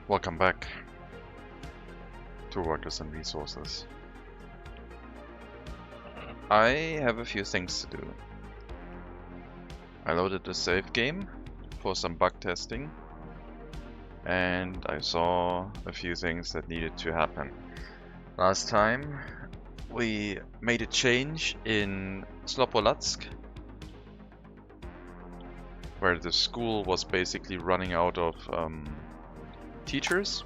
Welcome back to Workers and Resources. I have a few things to do. I loaded the save game for some bug testing, and I saw a few things that needed to happen. Last time we made a change in Zhlopolatsk, where the school was basically running out of teachers.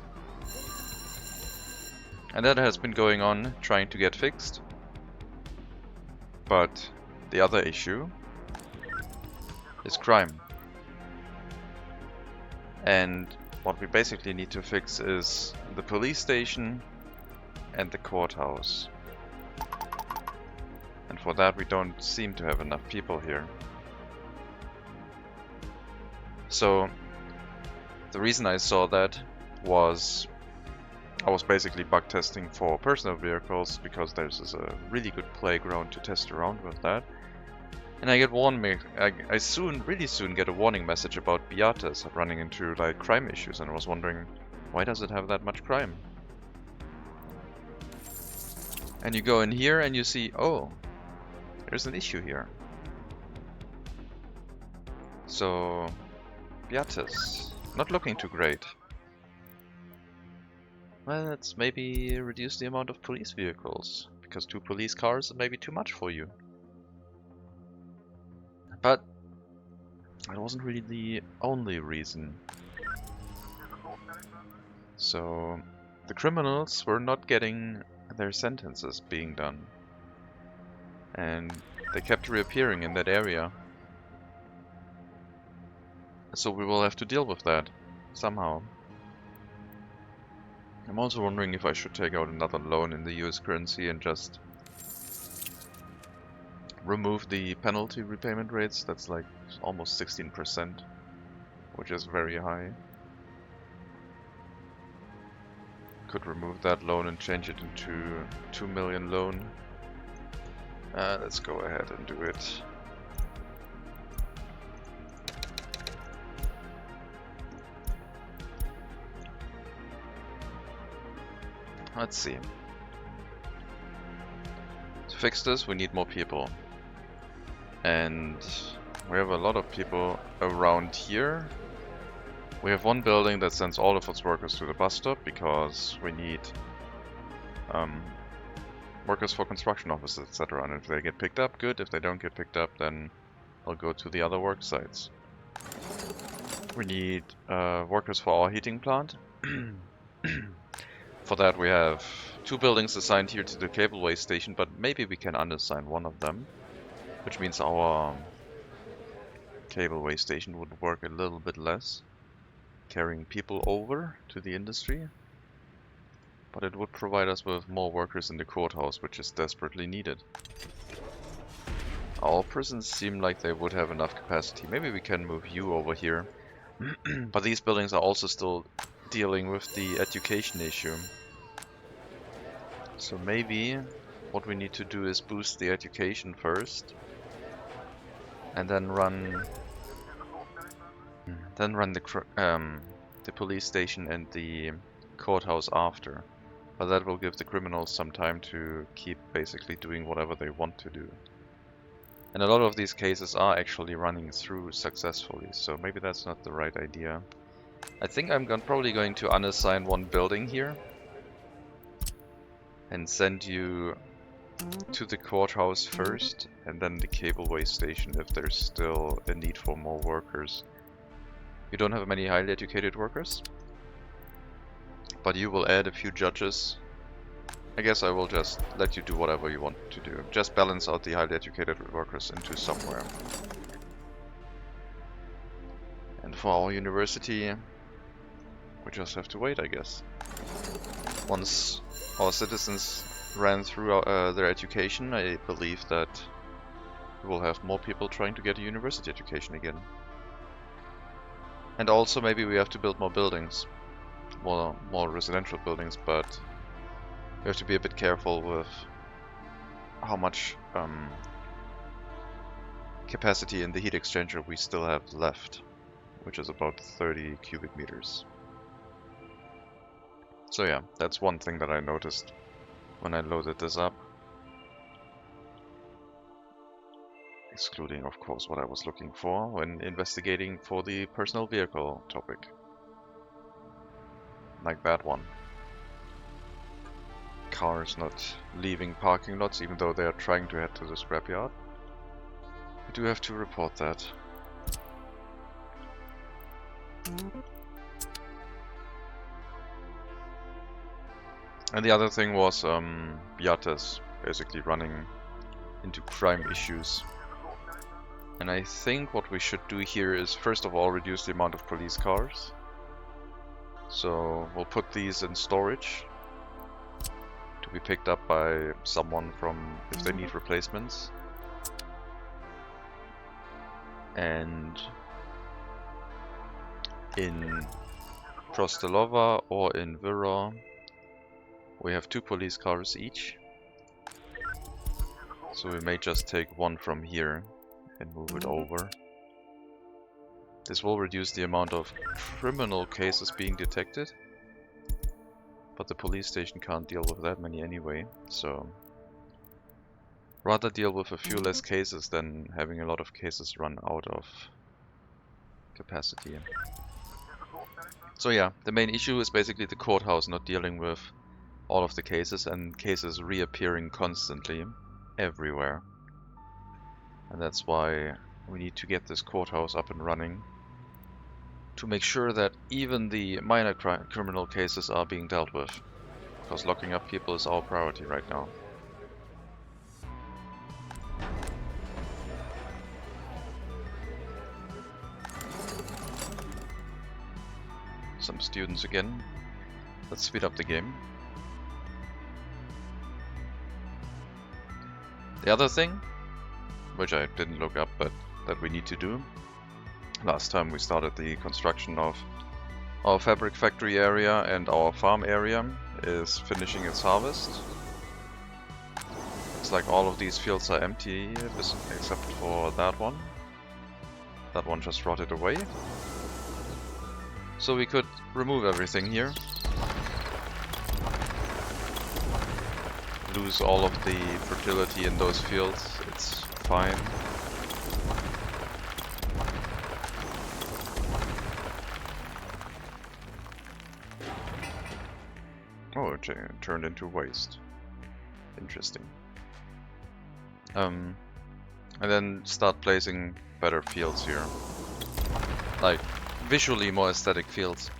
And that has been going on, trying to get fixed. But the other issue is crime. And what we basically need to fix is the police station and the courthouse. And for that we don't seem to have enough people here. So the reason I saw that was I was basically bug testing for personal vehicles because there's a really good playground to test around with that. And I get really soon get a warning message about Biates running into like crime issues, and I was wondering, why does it have that much crime? And you go in here and you see, oh, there's an issue here. So Biates, not looking too great. Well, let's maybe reduce the amount of police vehicles, because 2 police cars is maybe too much for you. But it wasn't really the only reason. So the criminals were not getting their sentences being done, and they kept reappearing in that area. So we will have to deal with that somehow. I'm also wondering if I should take out another loan in the US currency and just remove the penalty repayment rates. That's like almost 16%, which is very high. Could remove that loan and change it into 2 million loan. Let's go ahead and do it. Let's see. To fix this, we need more people. And we have a lot of people around here. We have one building that sends all of its workers to the bus stop because we need workers for construction offices, etc. And if they get picked up, good. If they don't get picked up, then they'll go to the other work sites. We need workers for our heating plant. For that we have 2 buildings assigned here to the cableway station, but maybe we can unassign one of them, which means our cableway station would work a little bit less, carrying people over to the industry, but it would provide us with more workers in the courthouse, which is desperately needed. Our prisons seem like they would have enough capacity. Maybe we can move you over here, but these buildings are also still dealing with the education issue. So maybe what we need to do is boost the education first, and then run the police station and the courthouse after. But that will give the criminals some time to keep basically doing whatever they want to do. And a lot of these cases are actually running through successfully, so maybe that's not the right idea. I think I'm probably going to unassign one building here and send you to the courthouse first, and then the cableway station if there's still a need for more workers. You don't have many highly educated workers, but you will add a few judges. I guess I will just let you do whatever you want to do. Just balance out the highly educated workers into somewhere. And for our university, we just have to wait, I guess. Once our citizens ran through their education, I believe that we will have more people trying to get a university education again. And also maybe we have to build more buildings, more residential buildings, but we have to be a bit careful with how much capacity in the heat exchanger we still have left, which is about 30 cubic meters. So yeah, that's one thing that I noticed when I loaded this up. Excluding, of course, what I was looking for when investigating for the personal vehicle topic. Like that one. Cars not leaving parking lots even though they are trying to head to the scrapyard. I do have to report that. And the other thing was Biates basically running into crime issues. And I think what we should do here is first of all reduce the amount of police cars. So we'll put these in storage to be picked up by someone from if they need replacements. And in Prostelova or in Viraw we have 2 police cars each. So we may just take one from here and move it over. This will reduce the amount of criminal cases being detected, but the police station can't deal with that many anyway, so rather deal with a few less cases than having a lot of cases run out of capacity. So yeah, the main issue is basically the courthouse not dealing with all of the cases and cases reappearing constantly everywhere. And that's why we need to get this courthouse up and running to make sure that even the minor criminal cases are being dealt with. Because locking up people is our priority right now. Some students again. Let's speed up the game. The other thing, which I didn't look up, but that we need to do. Last time we started the construction of our fabric factory area and our farm area is finishing its harvest. It's like all of these fields are empty except for that one. That one just rotted away. So we could remove everything here. Lose all of the fertility in those fields, it's fine. Oh, it turned into waste. Interesting. And then start placing better fields here. Like, visually more aesthetic fields.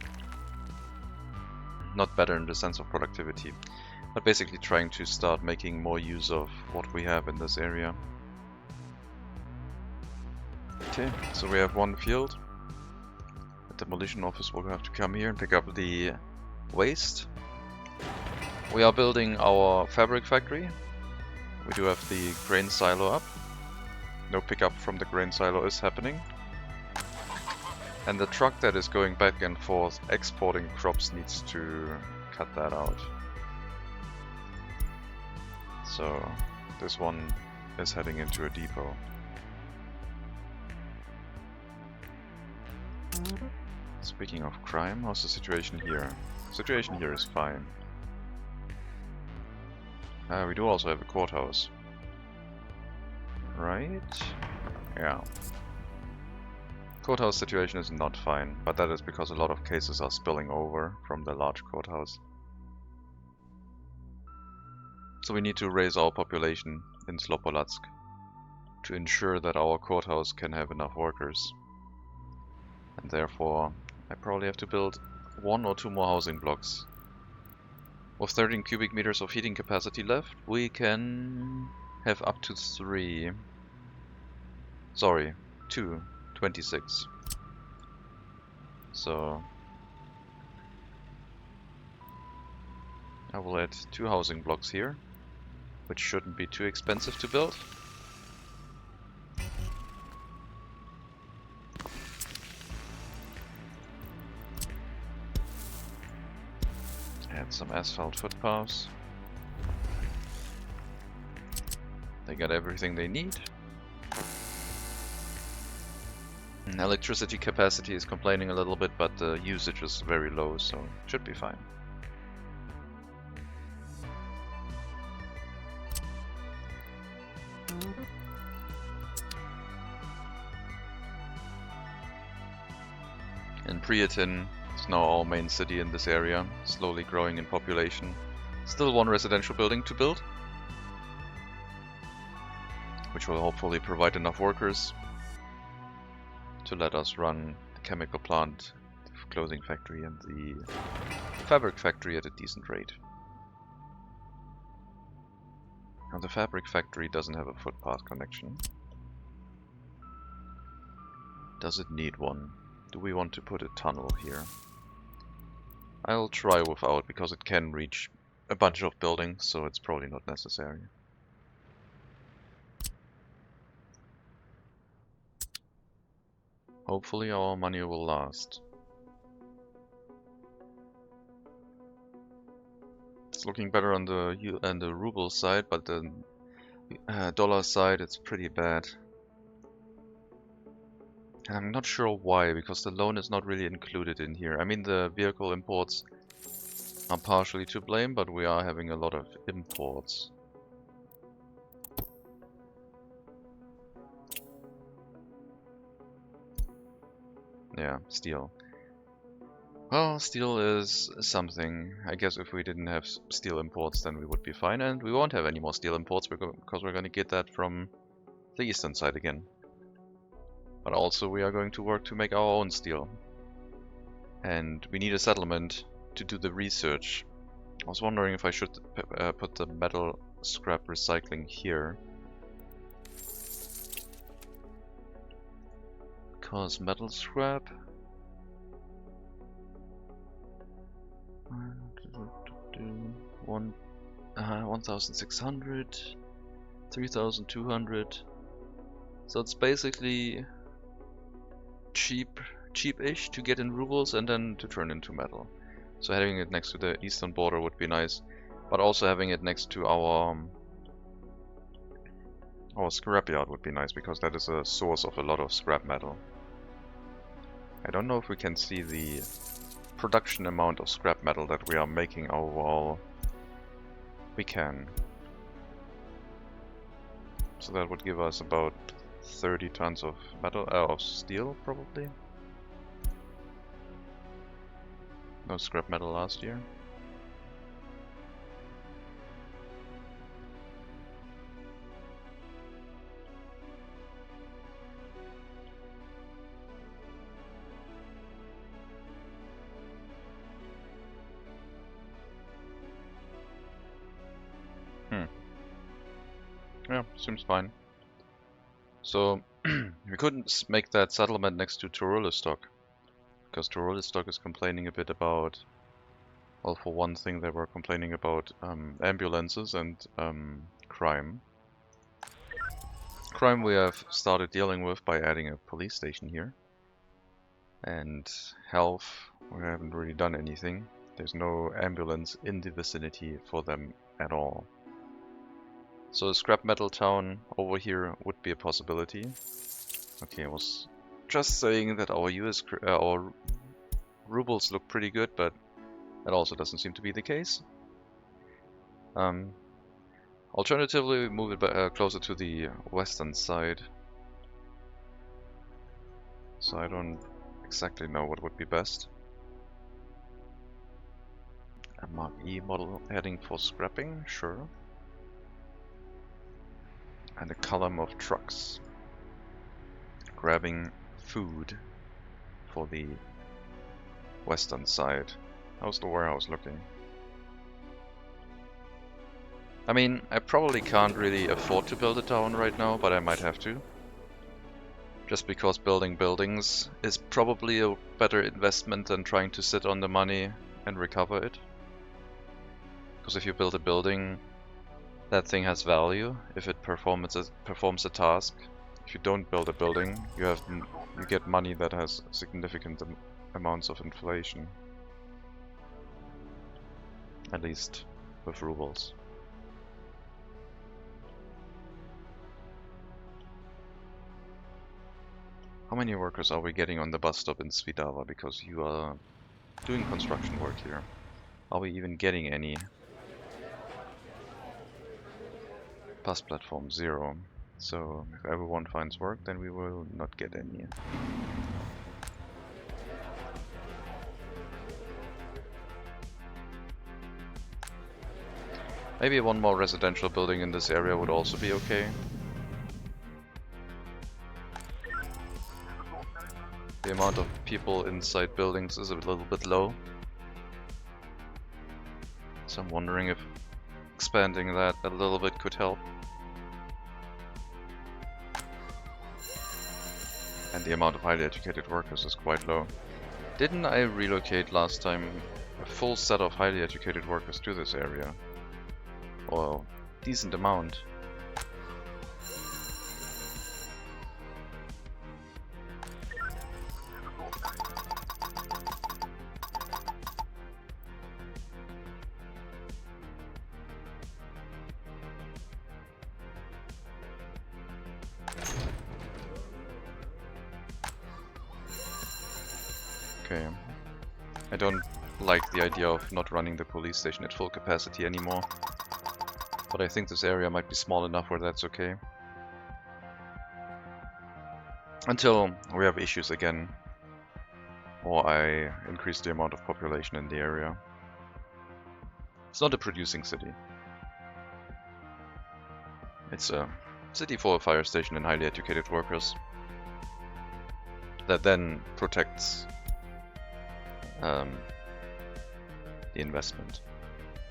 Not better in the sense of productivity, but basically trying to start making more use of what we have in this area. Okay, so we have one field. The demolition office will have to come here and pick up the waste. We are building our fabric factory. We do have the grain silo up. No pickup from the grain silo is happening. And the truck that is going back and forth exporting crops needs to cut that out. So this one is heading into a depot. Speaking of crime, how's the situation here? The situation here is fine. We do also have a courthouse. Right? Yeah. Courthouse situation is not fine, but that is because a lot of cases are spilling over from the large courthouse. So we need to raise our population in Zhlopolatsk to ensure that our courthouse can have enough workers. And therefore, I probably have to build 1 or 2 more housing blocks. With 13 cubic meters of heating capacity left, we can have up to 3. Sorry, 2. 26. So I will add 2 housing blocks here, which shouldn't be too expensive to build. Add some asphalt footpaths. They got everything they need. Electricity capacity is complaining a little bit, but the usage is very low, so it should be fine. And Priatin is now our main city in this area, slowly growing in population. Still one residential building to build, which will hopefully provide enough workers to let us run the chemical plant, the clothing factory and the fabric factory at a decent rate. Now the fabric factory doesn't have a footpath connection. Does it need one? Do we want to put a tunnel here? I'll try without, because it can reach a bunch of buildings, so it's probably not necessary. Hopefully our money will last. It's looking better on the ruble side, but the dollar side it's pretty bad. And I'm not sure why, because the loan is not really included in here. I mean, the vehicle imports are partially to blame, but we are having a lot of imports. Yeah, steel. Well, steel is something. I guess if we didn't have steel imports, then we would be fine, and we won't have any more steel imports because we're going to get that from the eastern side again. But also we are going to work to make our own steel. And we need a settlement to do the research. I was wondering if I should put the metal scrap recycling here. Because metal scrap... 1,600, 3,200. So it's basically cheap-ish to get in rubles and then to turn into metal. So having it next to the eastern border would be nice, but also having it next to our scrapyard would be nice, because that is a source of a lot of scrap metal. I don't know if we can see the production amount of scrap metal that we are making overall. We can. So that would give us about 30 tons of metal, of steel probably. No scrap metal last year. Yeah, seems fine. So, we couldn't make that settlement next to Zhlopolatsk, because Zhlopolatsk is complaining a bit about, well, for one thing they were complaining about ambulances and crime. Crime we have started dealing with by adding a police station here. And health, we haven't really done anything. There's no ambulance in the vicinity for them at all. So a scrap metal town over here would be a possibility. Okay, I was just saying that our our rubles look pretty good, but that also doesn't seem to be the case. Alternatively, we move it closer to the western side. So I don't exactly know what would be best. A Mark E model heading for scrapping, sure. And a column of trucks grabbing food for the western side. How's the warehouse looking? I mean, I probably can't really afford to build a town right now, but I might have to. Just because building buildings is probably a better investment than trying to sit on the money and recover it. Because if you build a building, that thing has value if it performs a task. If you don't build a building, you get money that has significant amounts of inflation. At least with rubles. How many workers are we getting on the bus stop in Svidava? Because you are doing construction work here. Are we even getting any? Bus platform 0. So if everyone finds work, then we will not get any. Maybe one more residential building in this area would also be okay. The amount of people inside buildings is a little bit low. So I'm wondering if expanding that a little bit could help. And the amount of highly educated workers is quite low. Didn't I relocate last time a full set of highly educated workers to this area? Well, decent amount. Okay. I don't like the idea of not running the police station at full capacity anymore. But I think this area might be small enough where that's okay. Until we have issues again. Or I increase the amount of population in the area. It's not a producing city. It's a city for a fire station and highly educated workers. That then protects the investment.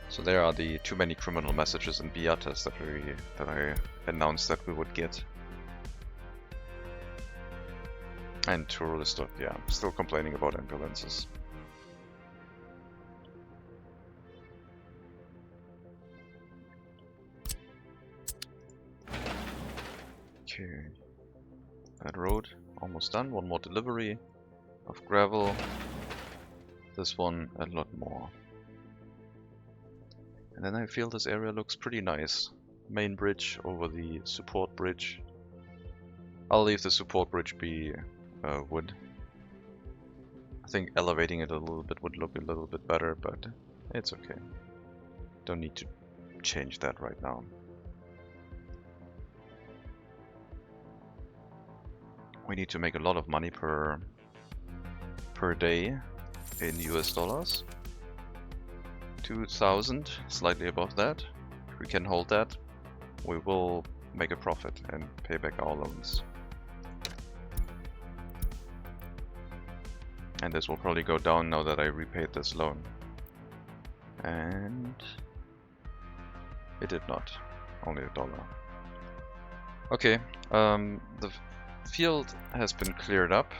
So there are the too many criminal messages in Biates that I announced that we would get. And tourist, yeah, I'm still complaining about ambulances. Okay, that road almost done. One more delivery of gravel. This one a lot more. And then I feel this area looks pretty nice. Main bridge over the support bridge. I'll leave the support bridge be wood. I think elevating it a little bit would look a little bit better, but it's okay. Don't need to change that right now. We need to make a lot of money per day in US dollars. 2,000, slightly above that. If we can hold that, we will make a profit and pay back our loans. And this will probably go down now that I repaid this loan. And it did not, only $1. Okay, the field has been cleared up.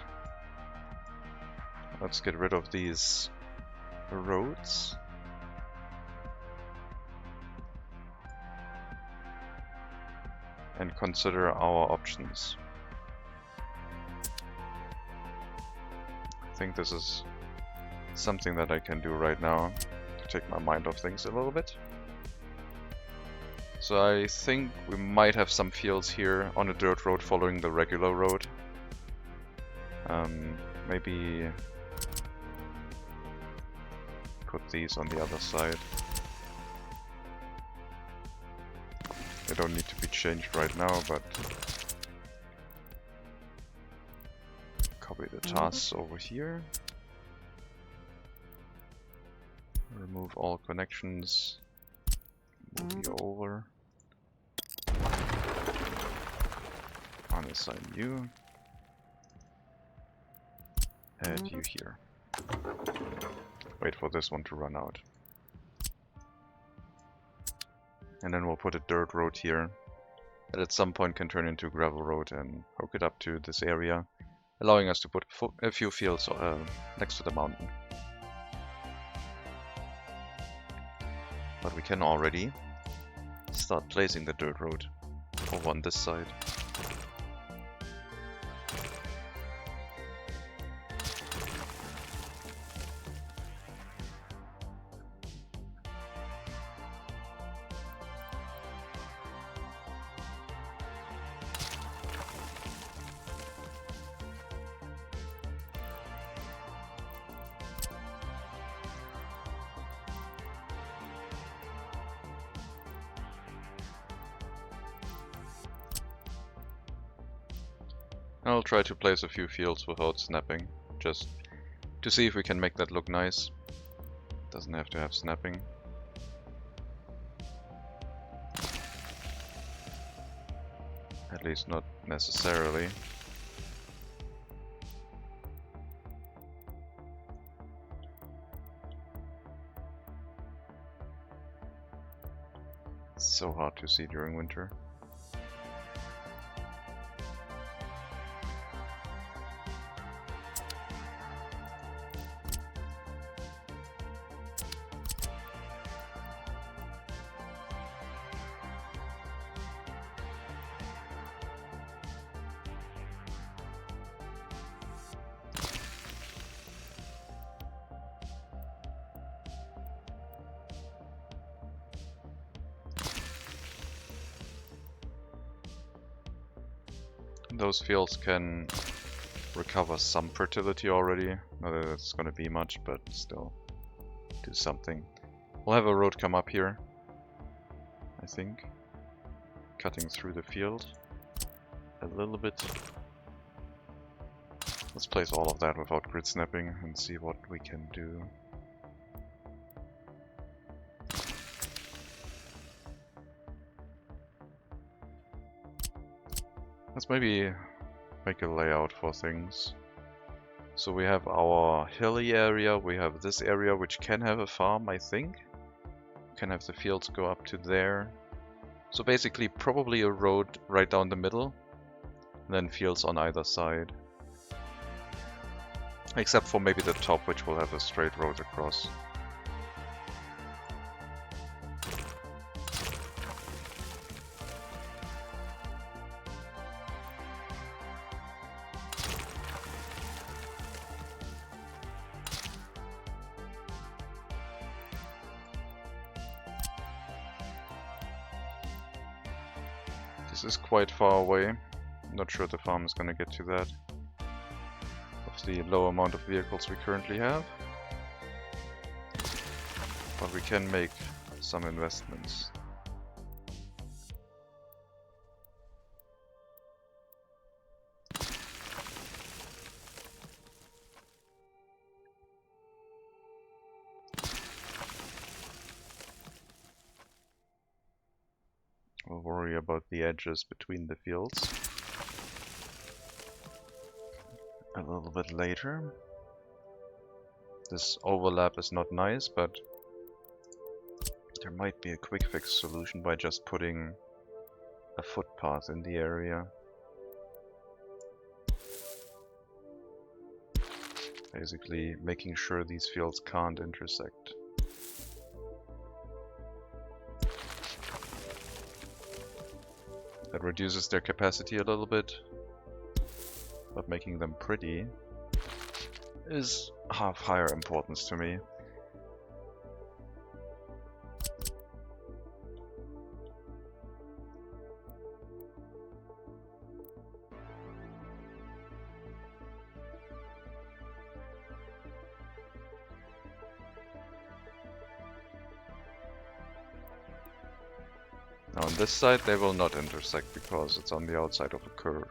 Let's get rid of these roads. And consider our options. I think this is something that I can do right now to take my mind off things a little bit. So I think we might have some fields here on a dirt road following the regular road. Maybe put these on the other side. They don't need to be changed right now, but copy the tasks over here. Remove all connections. Move you over. Unassign you. Add you here. Wait for this one to run out. And then we'll put a dirt road here that at some point can turn into a gravel road and hook it up to this area, allowing us to put a few fields next to the mountain. But we can already start placing the dirt road over on this side. I'll try to place a few fields without snapping, just to see if we can make that look nice. Doesn't have to have snapping. At least not necessarily. It's so hard to see during winter. Those fields can recover some fertility already. Not that it's gonna be much, but still do something. We'll have a road come up here, I think, cutting through the field a little bit. Let's place all of that without grid snapping and see what we can do. Let's maybe make a layout for things. So we have our hilly area, we have this area which can have a farm, I think. Can have the fields go up to there. So basically probably a road right down the middle, and then fields on either side. Except for maybe the top, which will have a straight road across. This is quite far away. Not sure the farm is gonna get to that. Of the low amount of vehicles we currently have. But we can make some investments. We'll worry about the edges between the fields a little bit later. This overlap is not nice, but there might be a quick fix solution by just putting a footpath in the area. Basically making sure these fields can't intersect. That reduces their capacity a little bit, but making them pretty is of higher importance to me. Now on this side they will not intersect because it's on the outside of a curve.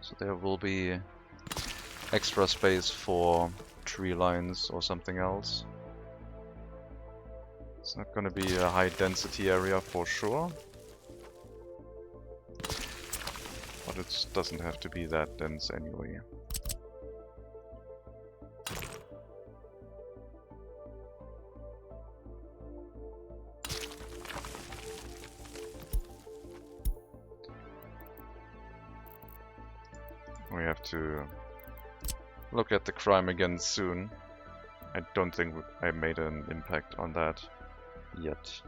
So there will be extra space for tree lines or something else. It's not going to be a high density area for sure. But it doesn't have to be that dense anyway. We have to look at the crime again soon. I don't think I made an impact on that yet.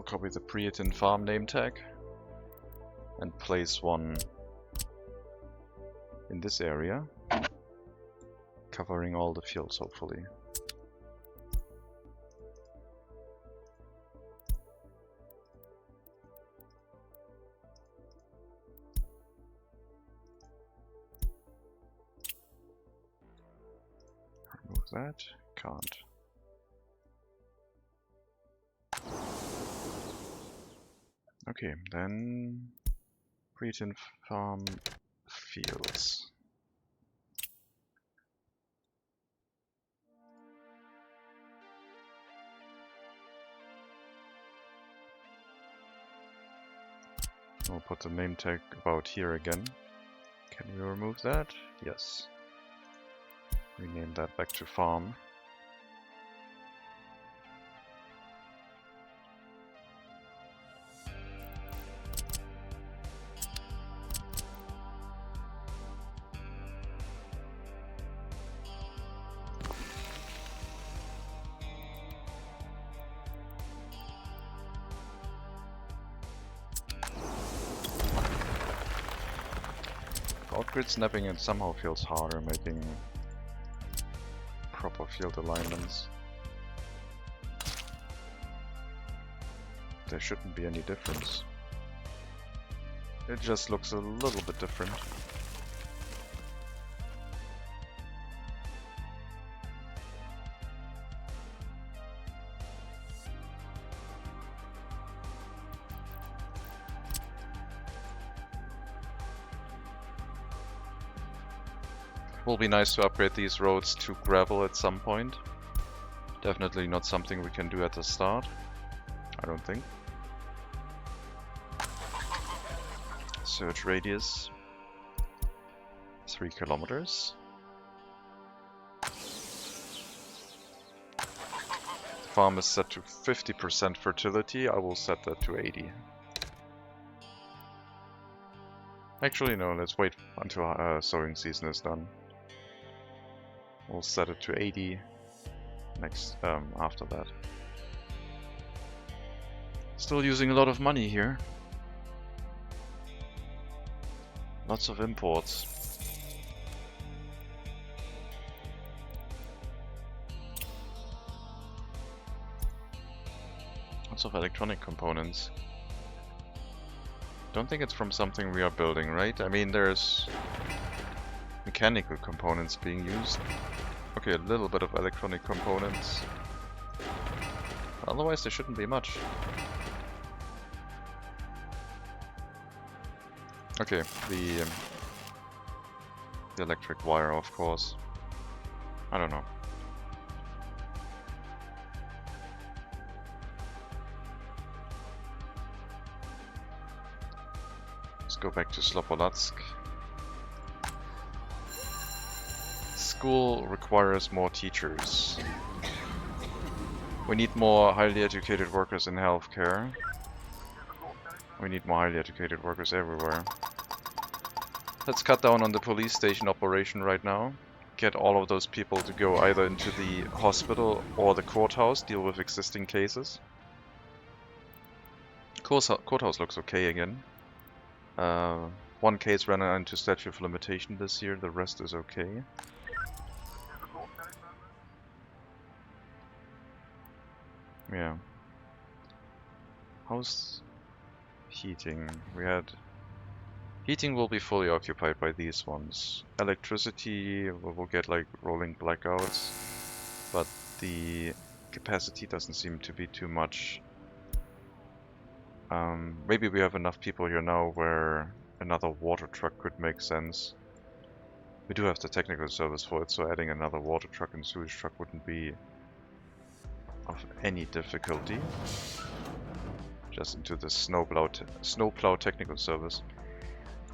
copy the Priatin farm name tag and place one in this area, covering all the fields hopefully. Remove that, can't. Okay, then Priatin farm fields. We'll put the name tag about here again. Can we remove that? Yes. Rename that back to farm. Grid snapping it somehow feels harder making proper field alignments. There shouldn't be any difference. It just looks a little bit different. Will be nice to upgrade these roads to gravel at some point. Definitely not something we can do at the start, I don't think. Search radius 3 kilometers. The farm is set to 50% fertility, I will set that to 80. Actually no, let's wait until sowing season is done. We'll set it to 80 next after that. Still using a lot of money here. Lots of imports. Lots of electronic components. Don't think it's from something we are building, right? I mean, there's mechanical components being used. Okay, a little bit of electronic components. Otherwise, there shouldn't be much. Okay, the electric wire, of course. I don't know. Let's go back to Zhlopolatsk. School requires more teachers. We need more highly educated workers in healthcare. We need more highly educated workers everywhere. Let's cut down on the police station operation right now. Get all of those people to go either into the hospital or the courthouse, deal with existing cases. Courthouse looks okay again. One case ran into statute of limitation this year, the rest is okay. Yeah. How's heating? Heating will be fully occupied by these ones. Electricity, we'll get like rolling blackouts, but the capacity doesn't seem to be too much. Maybe we have enough people here now where another water truck could make sense. We do have the technical service for it, so adding another water truck and sewage truck wouldn't be of any difficulty. Just into the snowplow technical service.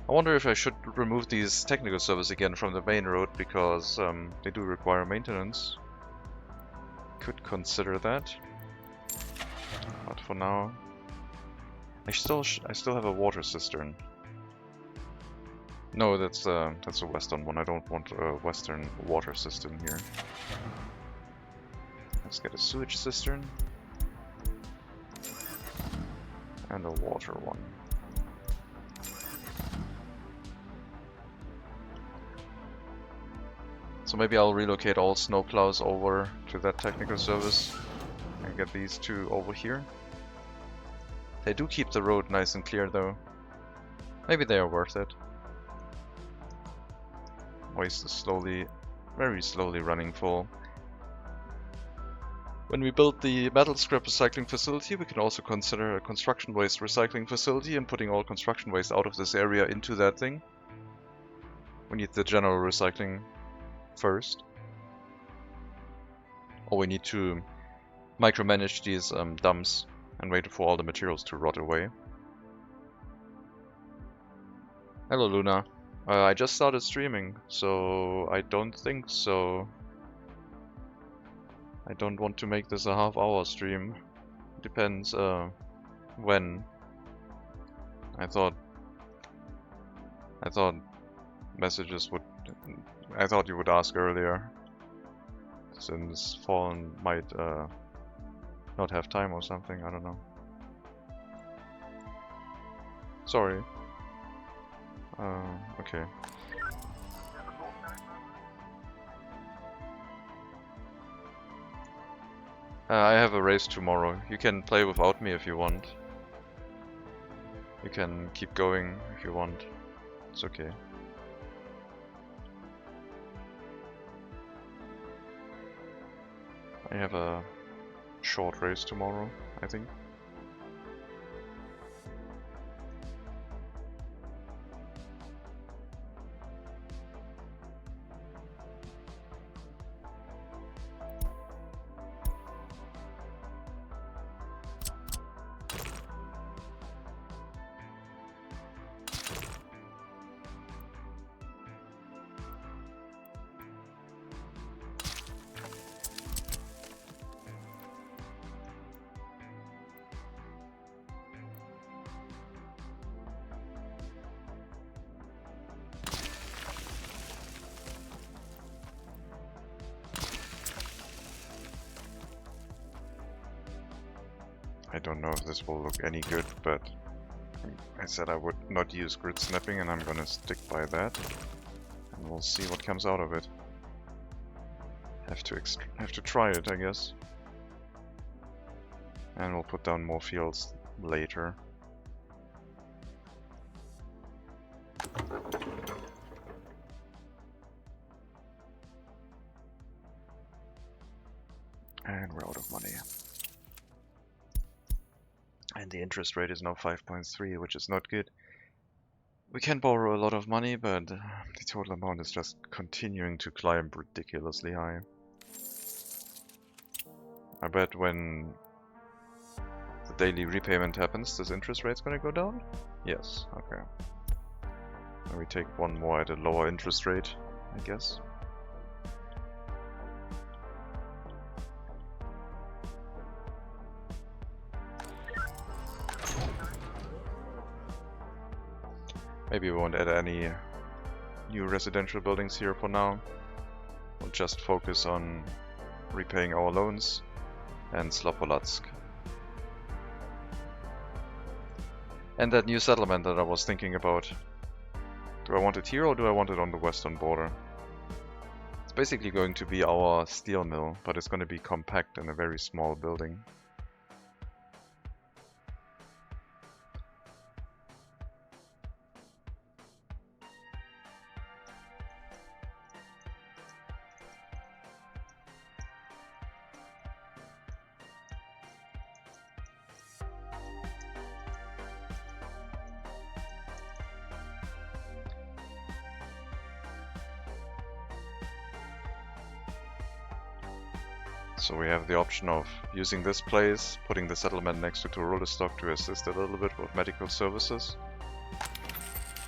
I wonder if I should remove these technical service again from the main road, because they do require maintenance. Could consider that. But for now, I still have a water cistern. No, that's a western one. I don't want a western water system here. Let's get a sewage cistern. And a water one. So maybe I'll relocate all snowplows over to that technical service and get these two over here. They do keep the road nice and clear though. Maybe they are worth it. Waste is slowly, very slowly running full. When we build the metal scrap recycling facility, we can also consider a construction waste recycling facility and putting all construction waste out of this area into that thing. We need the general recycling first. Or we need to micromanage these dumps and wait for all the materials to rot away. Hello Luna. I just started streaming, so I don't think so. I don't want to make this a half-hour stream. Depends when. I thought messages would. I thought you would ask earlier, since Fallen might not have time or something. I don't know. Sorry. Okay. I have a race tomorrow. You can play without me if you want. You can keep going if you want. It's okay. I have a short race tomorrow, I think. I don't know if this will look any good, but I said I would not use grid snapping and I'm gonna stick by that. And we'll see what comes out of it. Have to try it, I guess. And we'll put down more fields later. And we're out of money. And the interest rate is now 5.3, which is not good. We can borrow a lot of money, but the total amount is just continuing to climb ridiculously high. I bet when the daily repayment happens, this interest rate's gonna go down? Yes, okay. And we take one more at a lower interest rate, I guess. Maybe we won't add any new residential buildings here for now. We'll just focus on repaying our loans and Zhlopolatsk. And that new settlement that I was thinking about. Do I want it here or do I want it on the western border? It's basically going to be our steel mill, but it's going to be compact in a very small building. So we have the option of using this place, putting the settlement next to Zhlopolatsk to assist a little bit with medical services.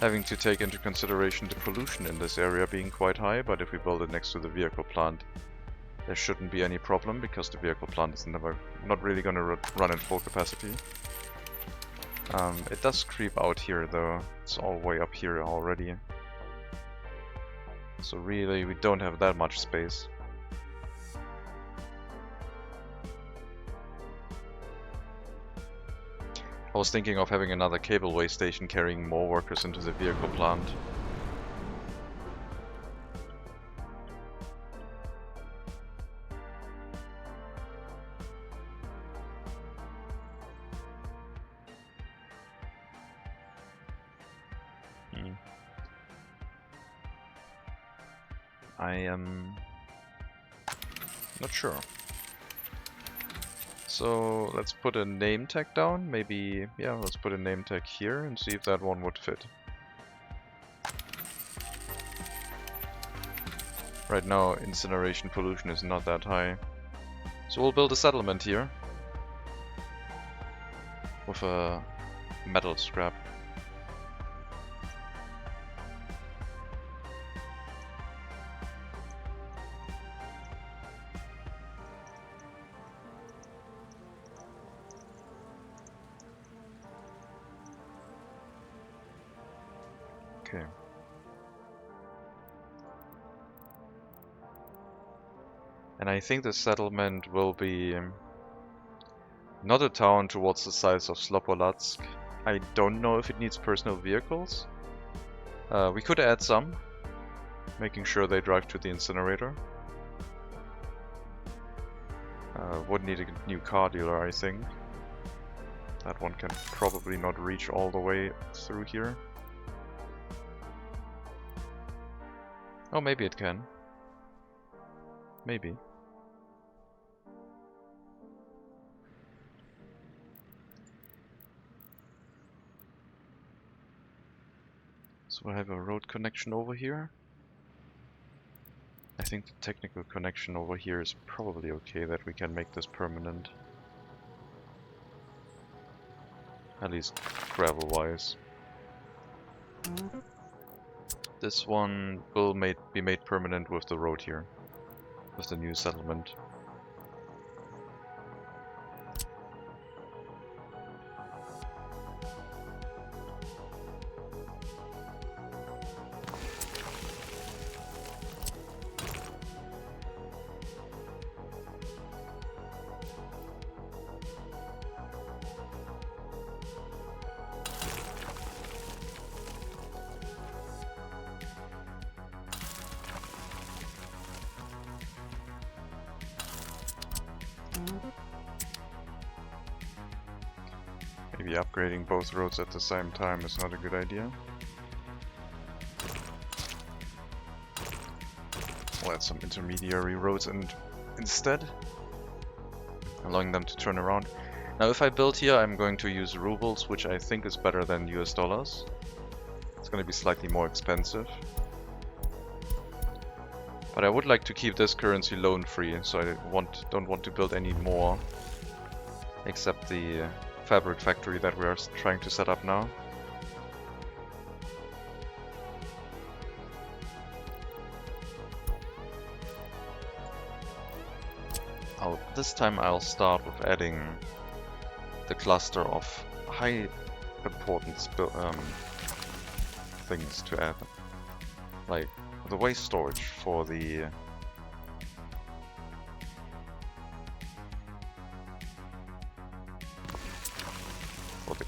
Having to take into consideration the pollution in this area being quite high, but if we build it next to the vehicle plant, there shouldn't be any problem because the vehicle plant is not really going to run at full capacity. It does creep out here though, it's all way up here already. So really we don't have that much space. I was thinking of having another cableway station carrying more workers into the vehicle plant. I am not sure. So let's put a name tag down. Maybe, yeah, let's put a name tag here and see if that one would fit. Right now, incineration pollution is not that high. So we'll build a settlement here with a metal scrap. Okay. And I think the settlement will be not a town towards the size of Zhlopolatsk. I don't know if it needs personal vehicles. We could add some, making sure they drive to the incinerator. Would need a new car dealer, I think. That one can probably not reach all the way through here. Oh, maybe it can. Maybe. So I have a road connection over here. I think the technical connection over here is probably okay, that we can make this permanent. At least gravel-wise. This one will be made permanent with the road here, with the new settlement. Maybe upgrading both roads at the same time is not a good idea. We'll add some intermediary roads instead, allowing them to turn around. Now if I build here, I'm going to use rubles, which I think is better than US dollars. It's going to be slightly more expensive. But I would like to keep this currency loan free, so I don't want to build any more, except the fabric factory that we are trying to set up now. This time I'll start with adding the cluster of high importance things to add, like the waste storage for the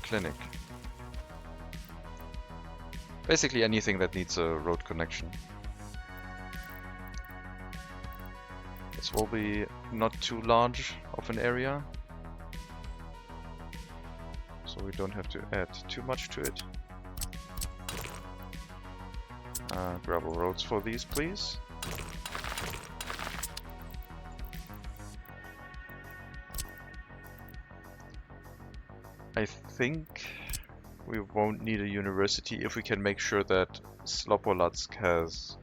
clinic. Basically anything that needs a road connection. This will be not too large of an area, so we don't have to add too much to it. Gravel roads for these, please. I think we won't need a university if we can make sure that Zhlopolatsk has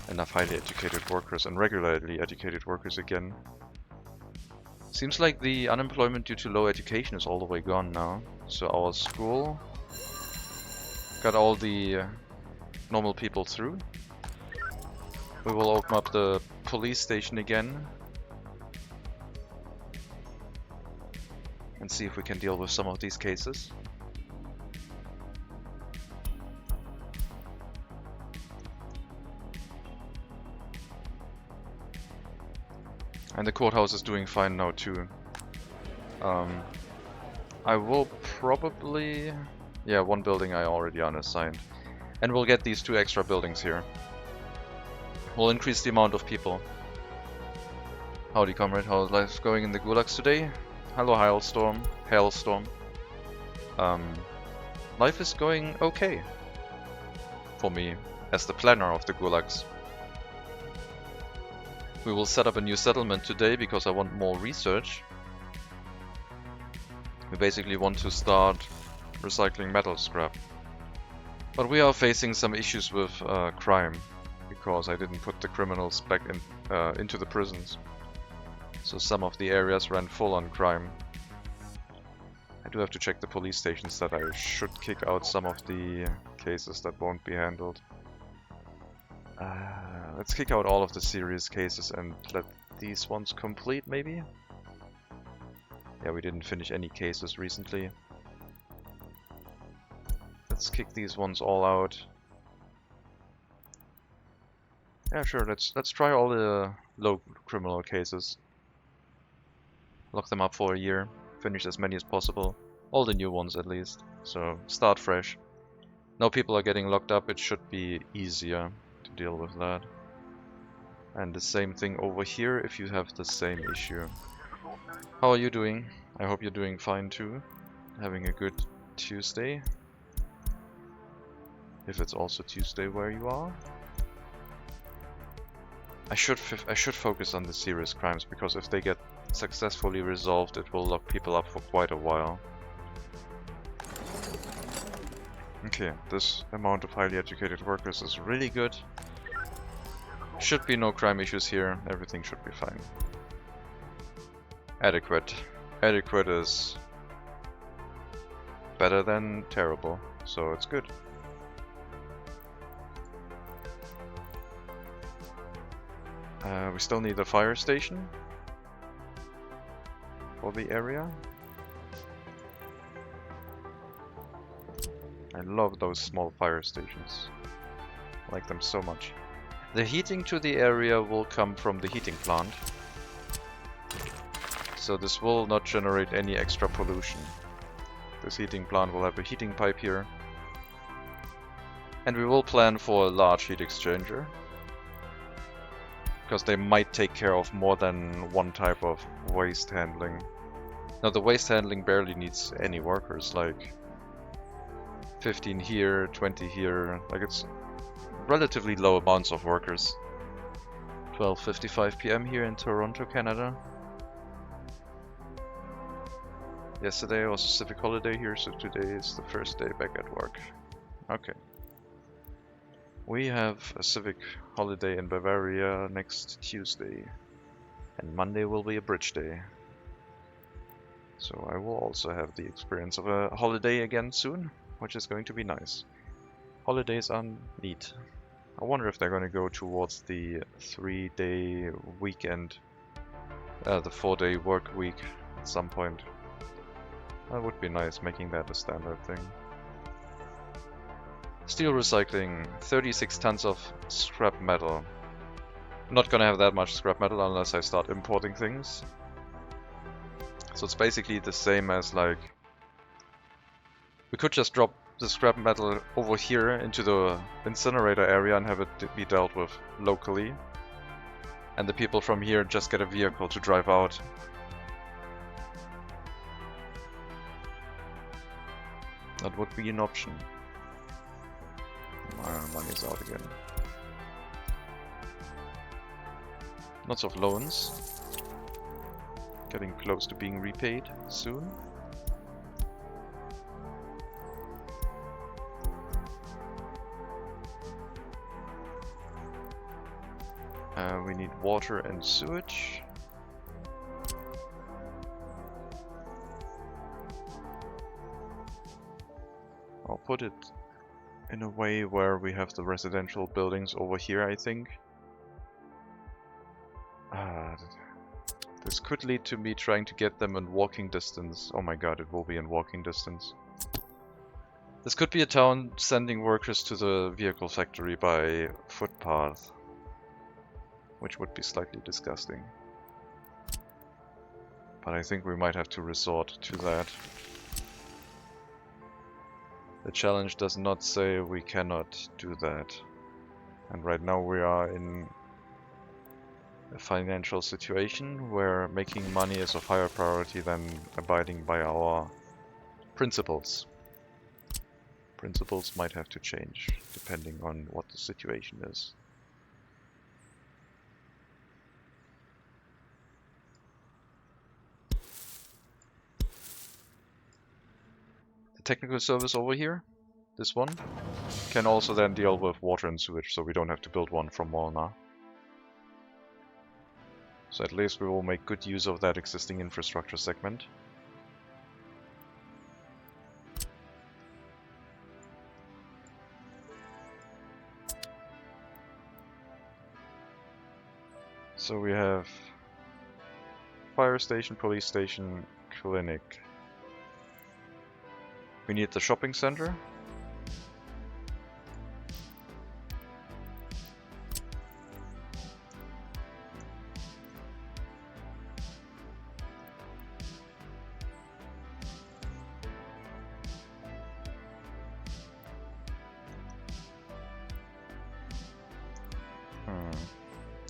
enough highly educated workers and regularly educated workers again. Seems like the unemployment due to low education is all the way gone now. So our school got all the normal people through. We will open up the police station again and see if we can deal with some of these cases. And the courthouse is doing fine now too. I will probably... Yeah, one building I already unassigned. And we'll get these 2 extra buildings here. We'll increase the amount of people. Howdy, comrade. How's life going in the gulags today? Hello, Hailstorm. Hailstorm. Life is going okay. For me, as the planner of the gulags. We will set up a new settlement today because I want more research. We basically want to start recycling metal scrap. But we are facing some issues with crime, because I didn't put the criminals back into the prisons. So some of the areas ran full on crime. I do have to check the police stations that I should kick out some of the cases that won't be handled. Let's kick out all of the serious cases and let these ones complete, maybe? Yeah, we didn't finish any cases recently. Let's kick these ones all out. Yeah, sure, let's try all the low criminal cases. Lock them up for a year, finish as many as possible. All the new ones at least. So, start fresh. Now people are getting locked up, it should be easier to deal with that. And the same thing over here if you have the same issue. How are you doing? I hope you're doing fine too. Having a good Tuesday. If it's also Tuesday where you are. I should focus on the serious crimes, because if they get successfully resolved, it will lock people up for quite a while. Okay, this amount of highly educated workers is really good. Should be no crime issues here, everything should be fine. Adequate. Adequate is better than terrible, so it's good. We still need a fire station for the area. I love those small fire stations. I like them so much. The heating to the area will come from the heating plant. So this will not generate any extra pollution. This heating plant will have a heating pipe here. And we will plan for a large heat exchanger, because they might take care of more than one type of waste handling. Now the waste handling barely needs any workers, like 15 here, 20 here, like it's relatively low amounts of workers. 12:55 PM here in Toronto, Canada. Yesterday was a civic holiday here, so today is the first day back at work. Okay. We have a civic holiday in Bavaria next Tuesday, and Monday will be a bridge day. So I will also have the experience of a holiday again soon, which is going to be nice. Holidays are neat. I wonder if they're going to go towards the 3-day weekend, the 4-day work week at some point. That would be nice, making that a standard thing. Steel recycling, 36 tons of scrap metal. I'm not gonna have that much scrap metal unless I start importing things. So it's basically the same as, like, we could just drop the scrap metal over here into the incinerator area and have it be dealt with locally. And the people from here just get a vehicle to drive out. That would be an option. Money's out again. Lots of loans. Getting close to being repaid soon. We need water and sewage. I'll put it in a way where we have the residential buildings over here, I think. This could lead to me trying to get them in walking distance. Oh my god, it will be in walking distance. This could be a town sending workers to the vehicle factory by footpath, which would be slightly disgusting. But I think we might have to resort to that. The challenge does not say we cannot do that. And right now we are in a financial situation where making money is of higher priority than abiding by our principles. Principles might have to change depending on what the situation is. The technical service over here, this one, can also then deal with water and sewage, so we don't have to build one from Molnar. So at least we will make good use of that existing infrastructure segment. So we have fire station, police station, clinic. We need the shopping center.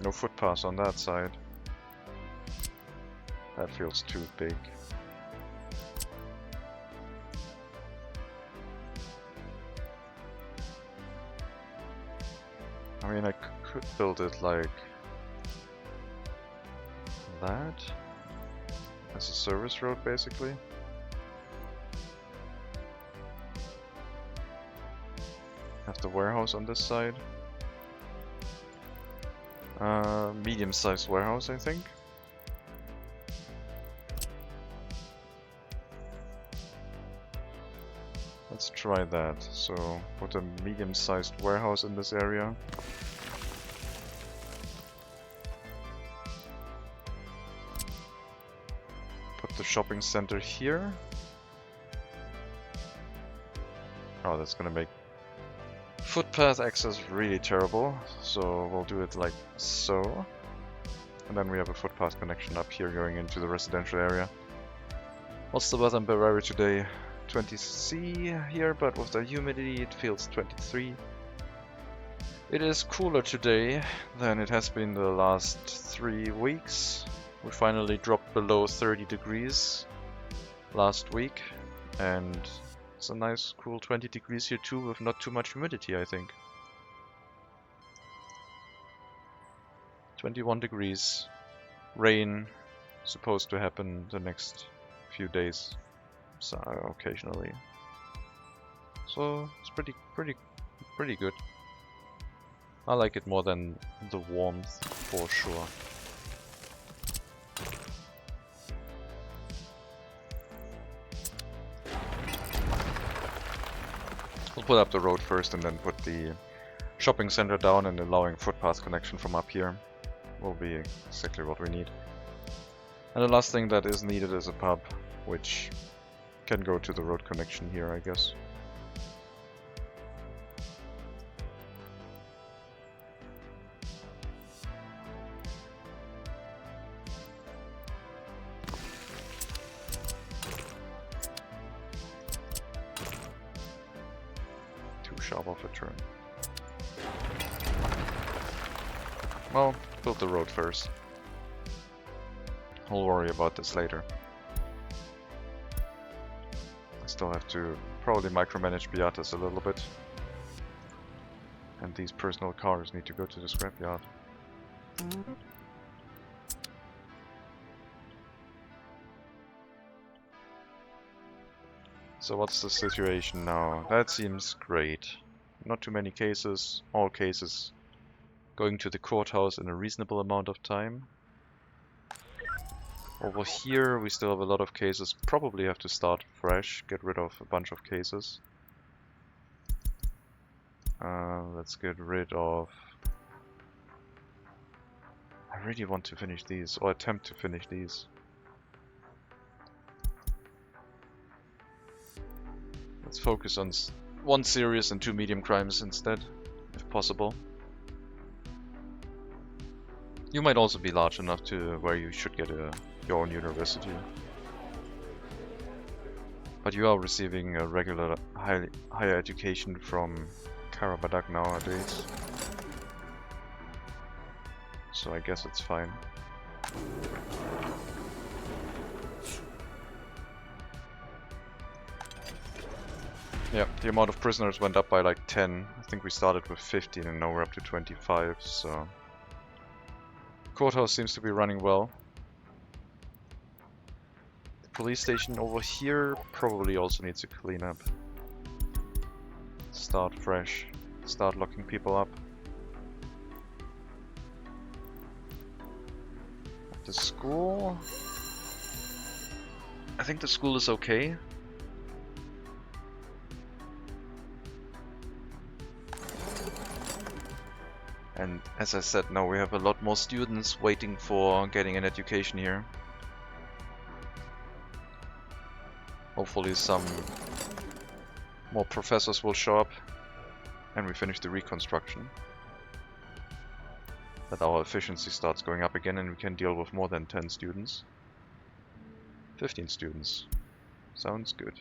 No footpaths on that side. That feels too big. I mean, I could build it like that as a service road, basically. Have the warehouse on this side. Medium-sized warehouse, I think. Let's try that. So, put a medium-sized warehouse in this area. Put the shopping center here. Oh, that's gonna make footpath access really terrible, so we'll do it like so. And then we have a footpath connection up here going into the residential area. What's the weather in Bavaria today? 20°C here, but with the humidity it feels 23. It is cooler today than it has been the last 3 weeks. We finally dropped below 30 degrees last week, and it's a nice cool 20 degrees here too, with not too much humidity, I think. 21 degrees. Rain supposed to happen the next few days, so occasionally. So it's pretty good. I like it more than the warmth for sure. We'll put up the road first and then put the shopping center down, and allowing footpath connection from up here will be exactly what we need. And the last thing that is needed is a pub, which can go to the road connection here, I guess. Too sharp of a turn. Well, build the road first. I'll worry about this later. I still have to probably micromanage Biates a little bit. And these personal cars need to go to the scrapyard. So what's the situation now? That seems great. Not too many cases, all cases going to the courthouse in a reasonable amount of time. Over here we still have a lot of cases, probably have to start fresh, get rid of a bunch of cases. Let's get rid of... I really want to finish these, or attempt to finish these. Let's focus on 1 serious and 2 medium crimes instead, if possible. You might also be large enough to where you should get a your own university. But you are receiving a regular higher education from Karabadak nowadays. So I guess it's fine. Yeah, the amount of prisoners went up by like 10. I think we started with 15 and now we're up to 25, so... Courthouse seems to be running well. The police station over here probably also needs a cleanup. Start fresh. Start locking people up. The school... I think the school is okay. And as I said, now we have a lot more students waiting for getting an education here. Hopefully some more professors will show up and we finish the reconstruction. That our efficiency starts going up again and we can deal with more than 10 students. 15 students. Sounds good.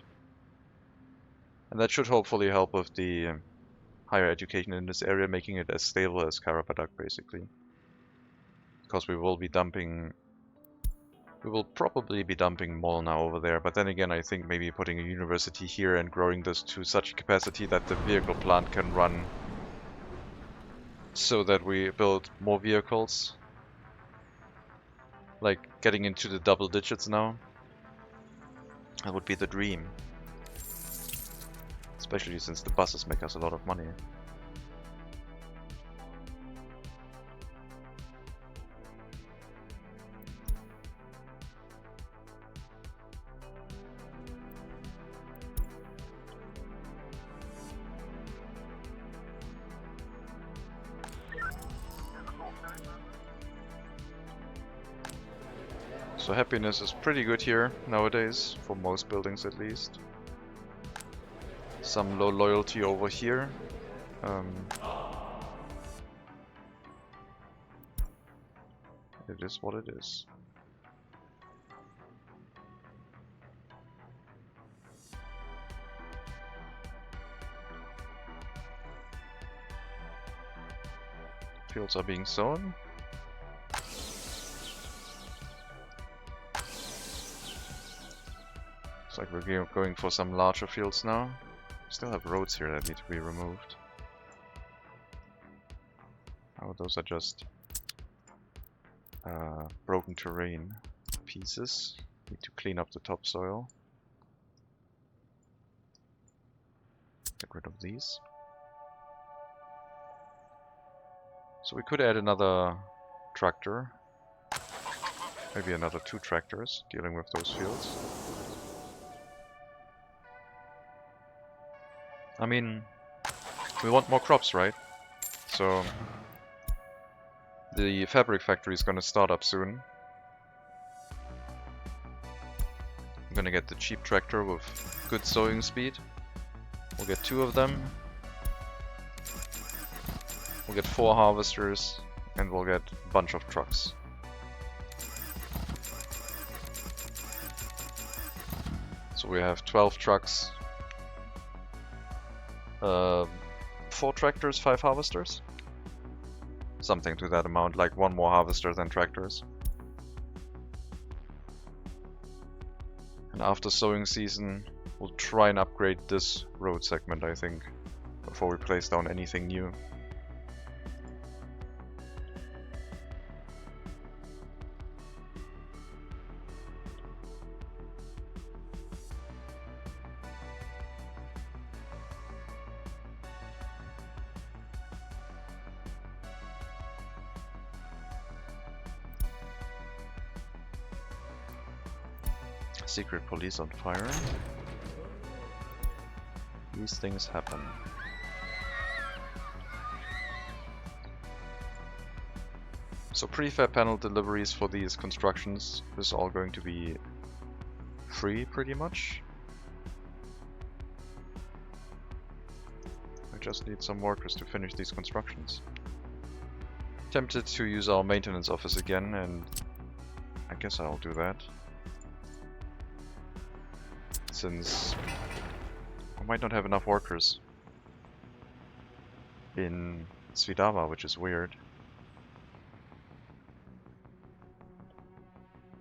And that should hopefully help with the higher education in this area, making it as stable as Karabadak, basically. Because we will probably be dumping more now over there, but then again I think maybe putting a university here and growing this to such a capacity that the vehicle plant can run so that we build more vehicles. Like getting into the double digits now. That would be the dream. Especially since the buses make us a lot of money. So happiness is pretty good here nowadays, for most buildings at least. Some low loyalty over here. It is what it is. Fields are being sown. Looks like we're going for some larger fields now. Still have roads here that need to be removed. Oh, those are just broken terrain pieces. Need to clean up the topsoil. Get rid of these. So we could add another tractor. Maybe another 2 tractors dealing with those fields. I mean, we want more crops, right? So the fabric factory is gonna start up soon. I'm gonna get the cheap tractor with good sowing speed. We'll get 2 of them. We'll get 4 harvesters and we'll get a bunch of trucks. So we have 12 trucks. 4 tractors, 5 harvesters? Something to that amount, like 1 more harvester than tractors. And after sowing season, we'll try and upgrade this road segment, I think, before we place down anything new. Secret police on fire. These things happen. So prefab panel deliveries for these constructions is all going to be free pretty much. I just need some workers to finish these constructions. Tempted to use our maintenance office again, and I guess I'll do that. Since I might not have enough workers in Svidava, which is weird.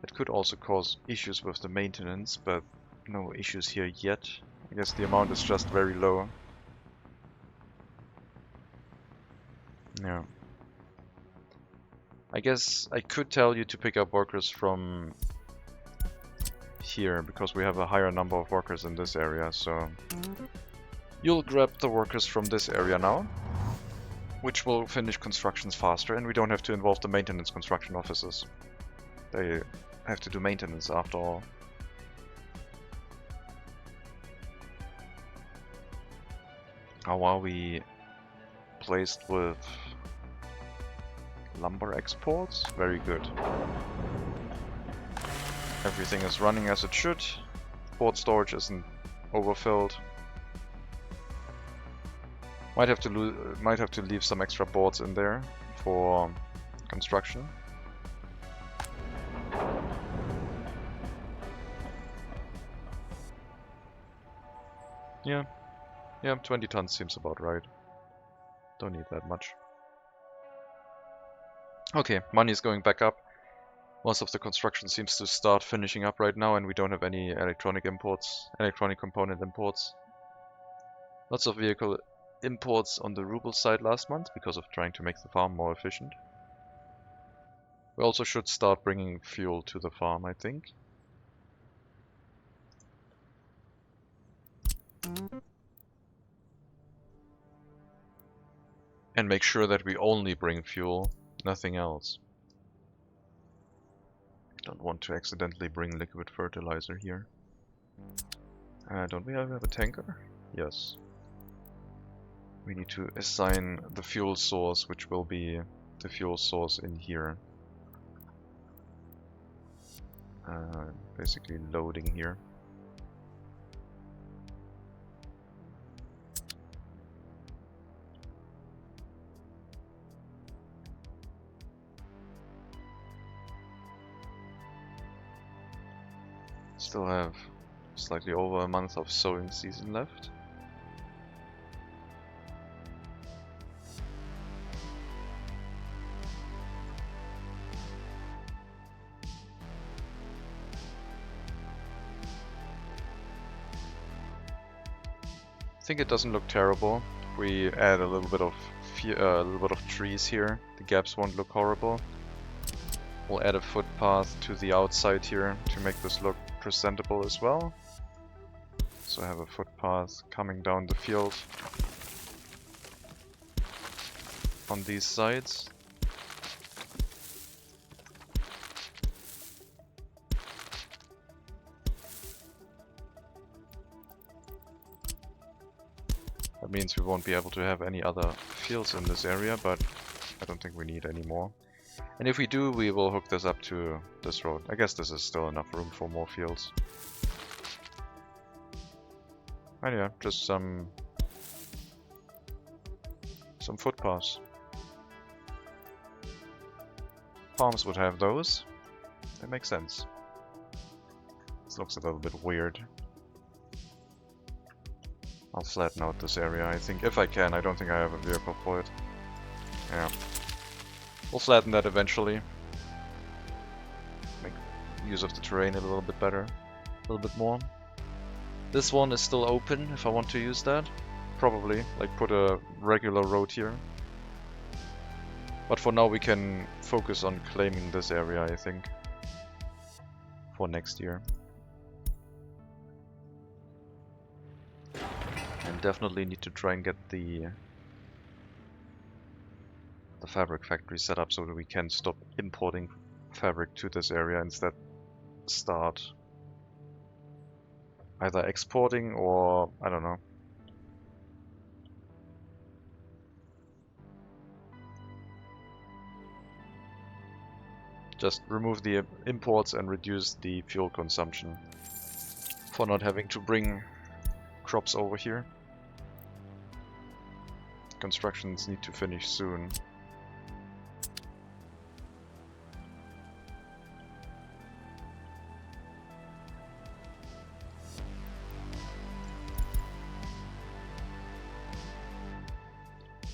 It could also cause issues with the maintenance, but no issues here yet. I guess the amount is just very low. Yeah. I guess I could tell you to pick up workers from here, because we have a higher number of workers in this area, so you'll grab the workers from this area now, which will finish constructions faster, and we don't have to involve the maintenance construction officers. They have to do maintenance after all. How are we placed with lumber exports? Very good. Everything is running as it should. Port storage isn't overfilled. Might have to leave some extra boards in there for construction. Yeah, 20 tons seems about right. Don't need that much. Okay, money is going back up. Most of the construction seems to start finishing up right now, and we don't have any electronic component imports. Lots of vehicle imports on the ruble side last month because of trying to make the farm more efficient. We also should start bringing fuel to the farm, I think. And make sure that we only bring fuel, nothing else. Don't want to accidentally bring liquid fertilizer here. Don't we have a tanker? Yes. We need to assign the fuel source, which will be the fuel source in here. Basically loading here. Still have slightly over a month of sowing season left. I think it doesn't look terrible. We add a little bit of trees here. The gaps won't look horrible. We'll add a footpath to the outside here to make this look presentable as well. So I have a footpath coming down the field on these sides. That means we won't be able to have any other fields in this area, but I don't think we need any more. And if we do, we will hook this up to this road. I guess this is still enough room for more fields. And yeah, just some footpaths. Farms would have those. That makes sense. This looks a little bit weird. I'll flatten out this area, I think, if I can. I don't think I have a vehicle for it. Yeah. We'll flatten that eventually. Make use of the terrain a little bit better. A little bit more. This one is still open if I want to use that. Probably, like put a regular road here. But for now we can focus on claiming this area, I think. For next year. And definitely need to try and get the fabric factory set up so that we can stop importing fabric to this area, instead start either exporting or I don't know. Just remove the imports and reduce the fuel consumption for not having to bring crops over here. Constructions need to finish soon.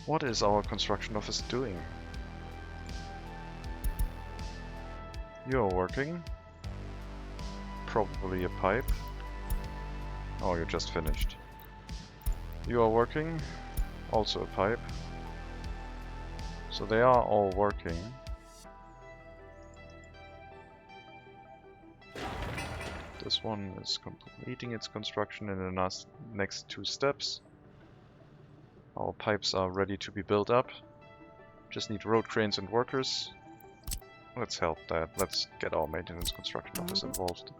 What is our construction office doing? You're working. Probably a pipe. Oh, you just finished. You are working. Also a pipe. So they are all working. This one is completing its construction in the next 2 steps. Our pipes are ready to be built up. Just need road cranes and workers. Let's help that. Let's get our maintenance construction office involved.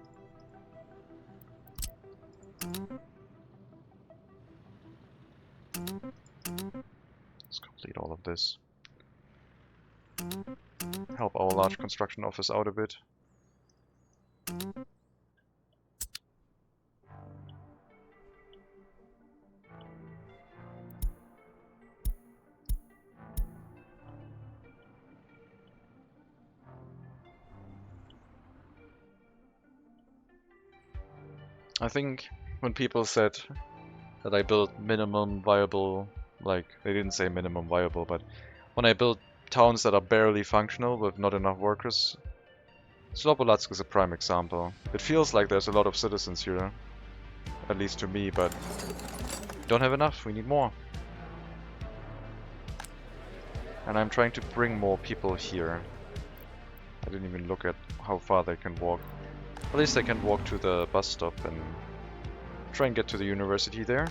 Let's complete all of this. Help our large construction office out a bit. I think when people said that I built minimum viable, like, they didn't say minimum viable, but when I build towns that are barely functional with not enough workers, Zhlopolatsk is a prime example. It feels like there's a lot of citizens here, at least to me, but don't have enough, we need more. And I'm trying to bring more people here. I didn't even look at how far they can walk. At least they can walk to the bus stop and try and get to the university there.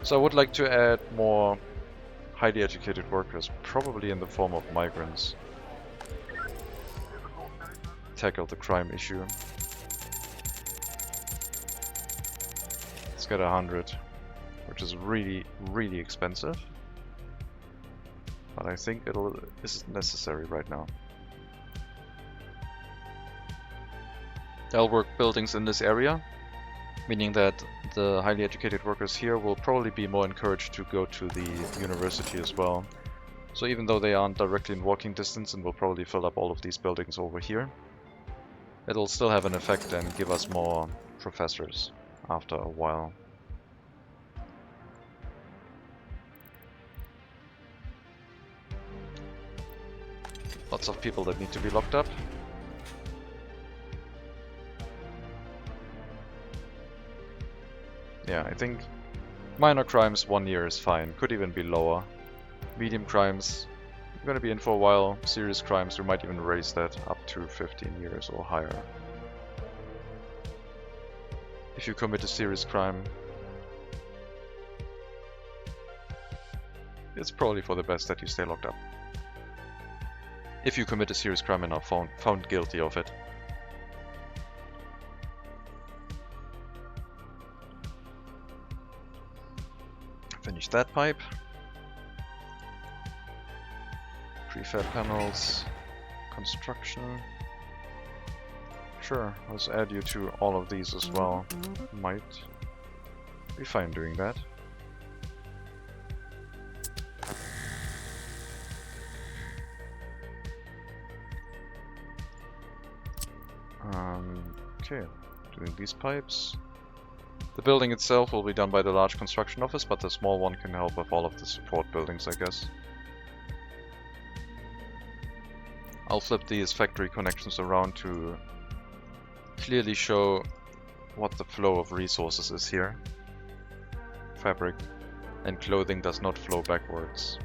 So I would like to add more highly educated workers, probably in the form of migrants. Tackle the crime issue. Let's get 100, which is really, really expensive. But I think is necessary right now. They'll work buildings in this area, meaning that the highly educated workers here will probably be more encouraged to go to the university as well. So even though they aren't directly in walking distance and will probably fill up all of these buildings over here, it'll still have an effect and give us more professors after a while. Lots of people that need to be locked up. Yeah, I think minor crimes 1 year is fine, could even be lower. Medium crimes, you're gonna be in for a while. Serious crimes, we might even raise that up to 15 years or higher. If you commit a serious crime, it's probably for the best that you stay locked up. If you commit a serious crime and are found guilty of it. Finish that pipe. Prefab panels. Construction. Sure, let's add you to all of these as well. Might be fine doing that. Okay, doing these pipes. The building itself will be done by the large construction office, but the small one can help with all of the support buildings, I guess. I'll flip these factory connections around to clearly show what the flow of resources is here. Fabric and clothing does not flow backwards.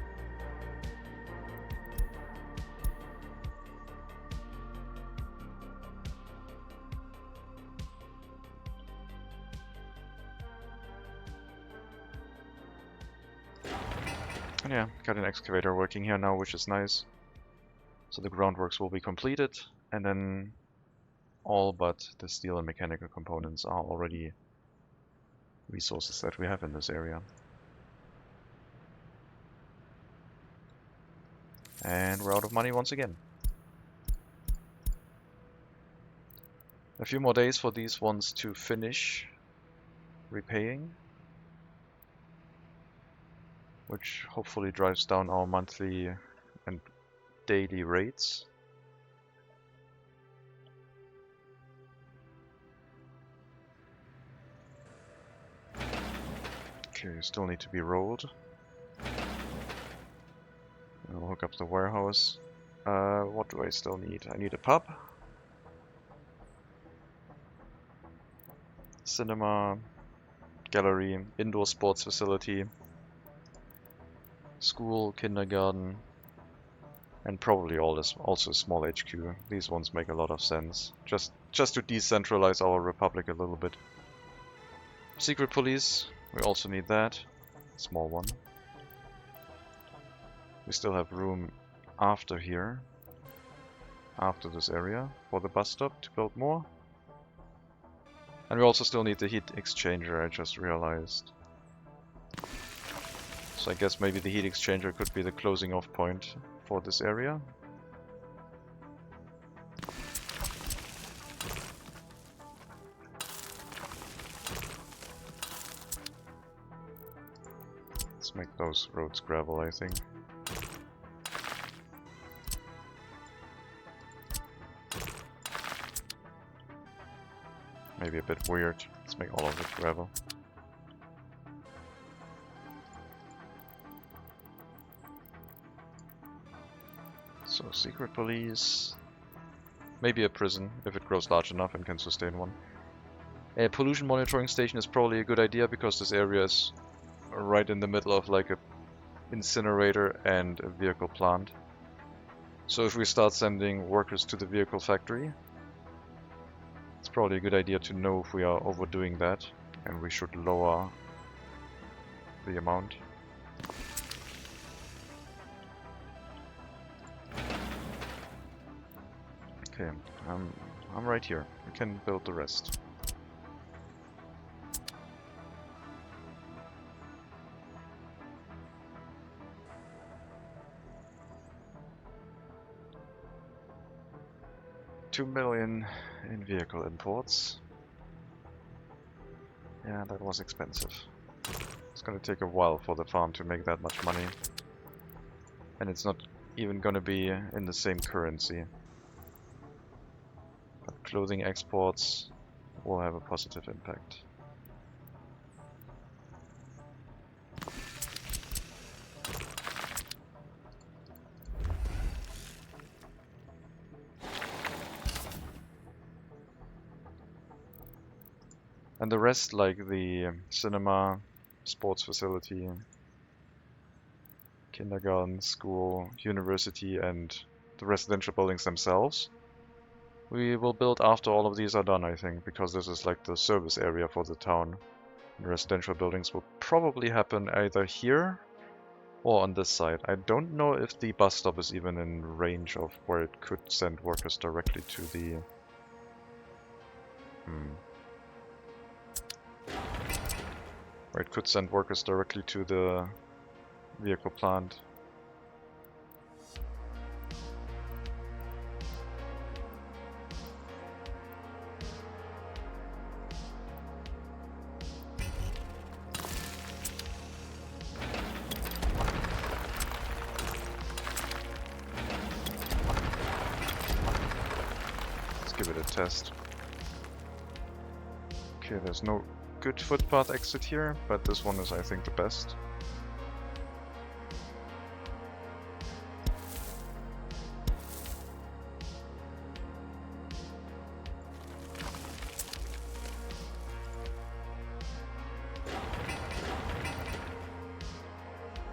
And yeah, got an excavator working here now, which is nice. So the groundworks will be completed, and then all but the steel and mechanical components are already resources that we have in this area. And we're out of money once again. A few more days for these ones to finish repaying, which hopefully drives down our monthly and daily rates. Okay, still need to be rolled. we'll hook up the warehouse. What do I still need? I need a pub. Cinema. Gallery. Indoor sports facility. School, kindergarten. And probably also a small HQ. These ones make a lot of sense. Just to decentralize our republic a little bit. Secret police. We also need that. Small one. We still have room after here. After this area. For the bus stop to build more. And we also still need the heat exchanger, I just realized. So I guess maybe the heat exchanger could be the closing off point for this area. Let's make those roads gravel, I think. Maybe a bit weird. Let's make all of it gravel. So, secret police. Maybe a prison, if it grows large enough and can sustain one. A pollution monitoring station is probably a good idea because this area is right in the middle of like a incinerator and a vehicle plant. So if we start sending workers to the vehicle factory, it's probably a good idea to know if we are overdoing that, and we should lower the amount. Okay, I'm right here. We can build the rest. $2 million in vehicle imports. Yeah, that was expensive. It's gonna take a while for the farm to make that much money. And it's not even gonna be in the same currency. But clothing exports will have a positive impact. And the rest, like the cinema, sports facility, kindergarten, school, university, and the residential buildings themselves, we will build after all of these are done, I think, because this is like the service area for the town. And residential buildings will probably happen either here or on this side. I don't know if the bus stop is even in range of where it could send workers directly to the... Where it could send workers directly to the vehicle plant. Let's give it a test. Okay, there's no good footpath exit here, but this one is, I think, the best.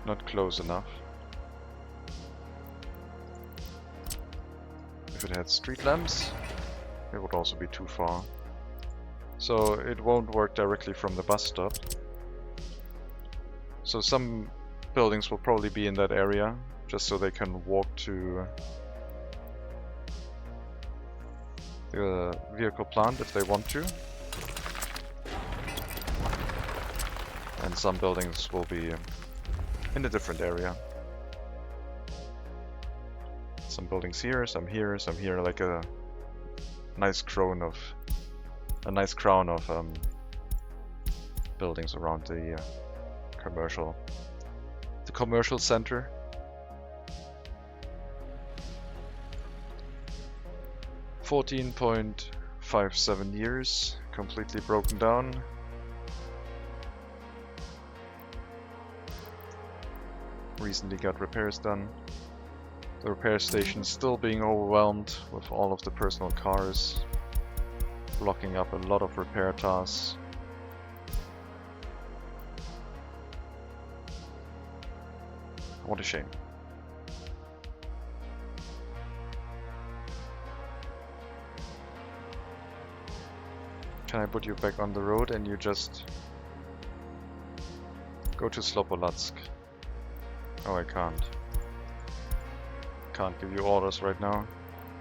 Not close enough. If it had street lamps, it would also be too far. So it won't work directly from the bus stop. So some buildings will probably be in that area, just so they can walk to the vehicle plant if they want to. And some buildings will be in a different area. Some buildings here, some here, some here, like a nice crown of buildings around the commercial center. $14.57 years, completely broken down. Recently got repairs done. The repair station still being overwhelmed with all of the personal cars, blocking up a lot of repair tasks. What a shame. Can I put you back on the road and you just go to Zhlopolatsk? Oh, I can't. Can't give you orders right now.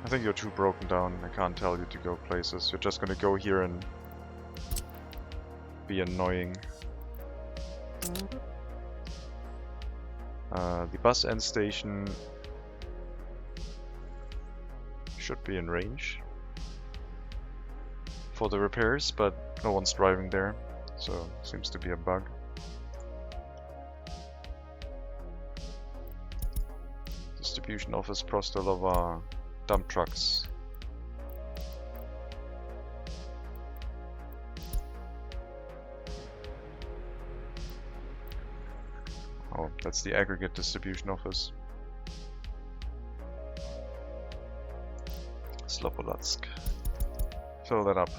I think you're too broken down. I can't tell you to go places. You're just gonna go here and be annoying. The bus end station should be in range for the repairs, but no one's driving there, so seems to be a bug. Distribution office Prostalova, dump trucks. Oh, that's the aggregate distribution office. Zhlopolatsk. Fill that up.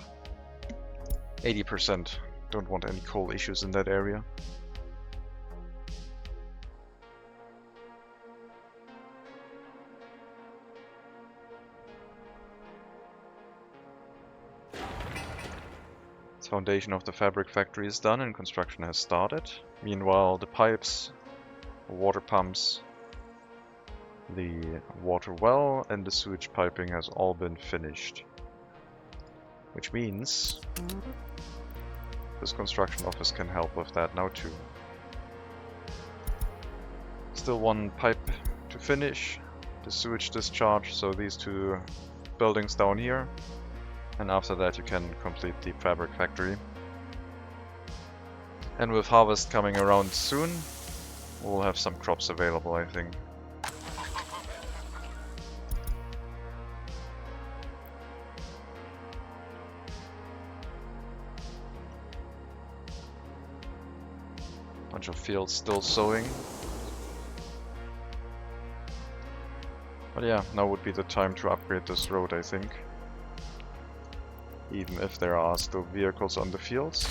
80%. Don't want any coal issues in that area. The foundation of the fabric factory is done and construction has started. Meanwhile, the pipes, water pumps, the water well and the sewage piping has all been finished. Which means this construction office can help with that now too. Still one pipe to finish, the sewage discharge, so these two buildings down here. And after that you can complete the fabric factory. And with harvest coming around soon, we'll have some crops available, I think. Bunch of fields still sowing. But yeah, now would be the time to upgrade this road, I think. Even if there are still vehicles on the fields.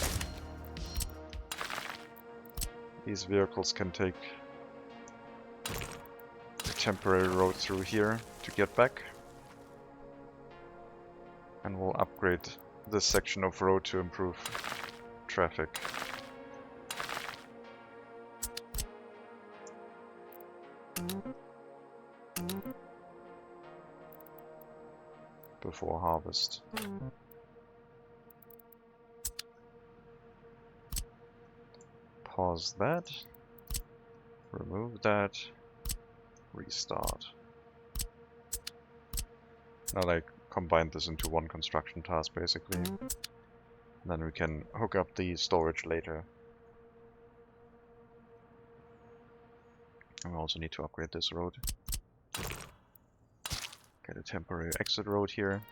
These vehicles can take a temporary road through here to get back. And we'll upgrade this section of road to improve traffic. Before harvest. Pause that, remove that, restart. Now I combined this into one construction task basically. And then we can hook up the storage later. And we also need to upgrade this road. Get a temporary exit road here.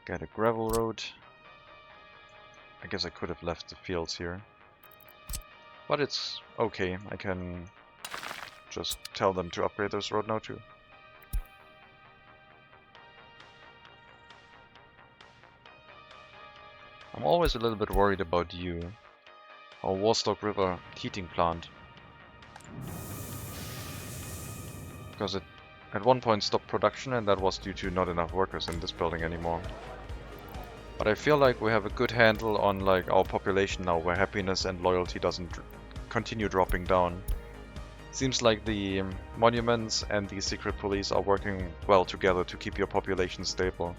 Get a gravel road. I guess I could have left the fields here. But it's okay, I can just tell them to upgrade this road now too. I'm always a little bit worried about you. Our Warstock River heating plant. Because it at one point stopped production and that was due to not enough workers in this building anymore. But I feel like we have a good handle on like our population now, where happiness and loyalty doesn't continue dropping down. Seems like the monuments and the secret police are working well together to keep your population stable.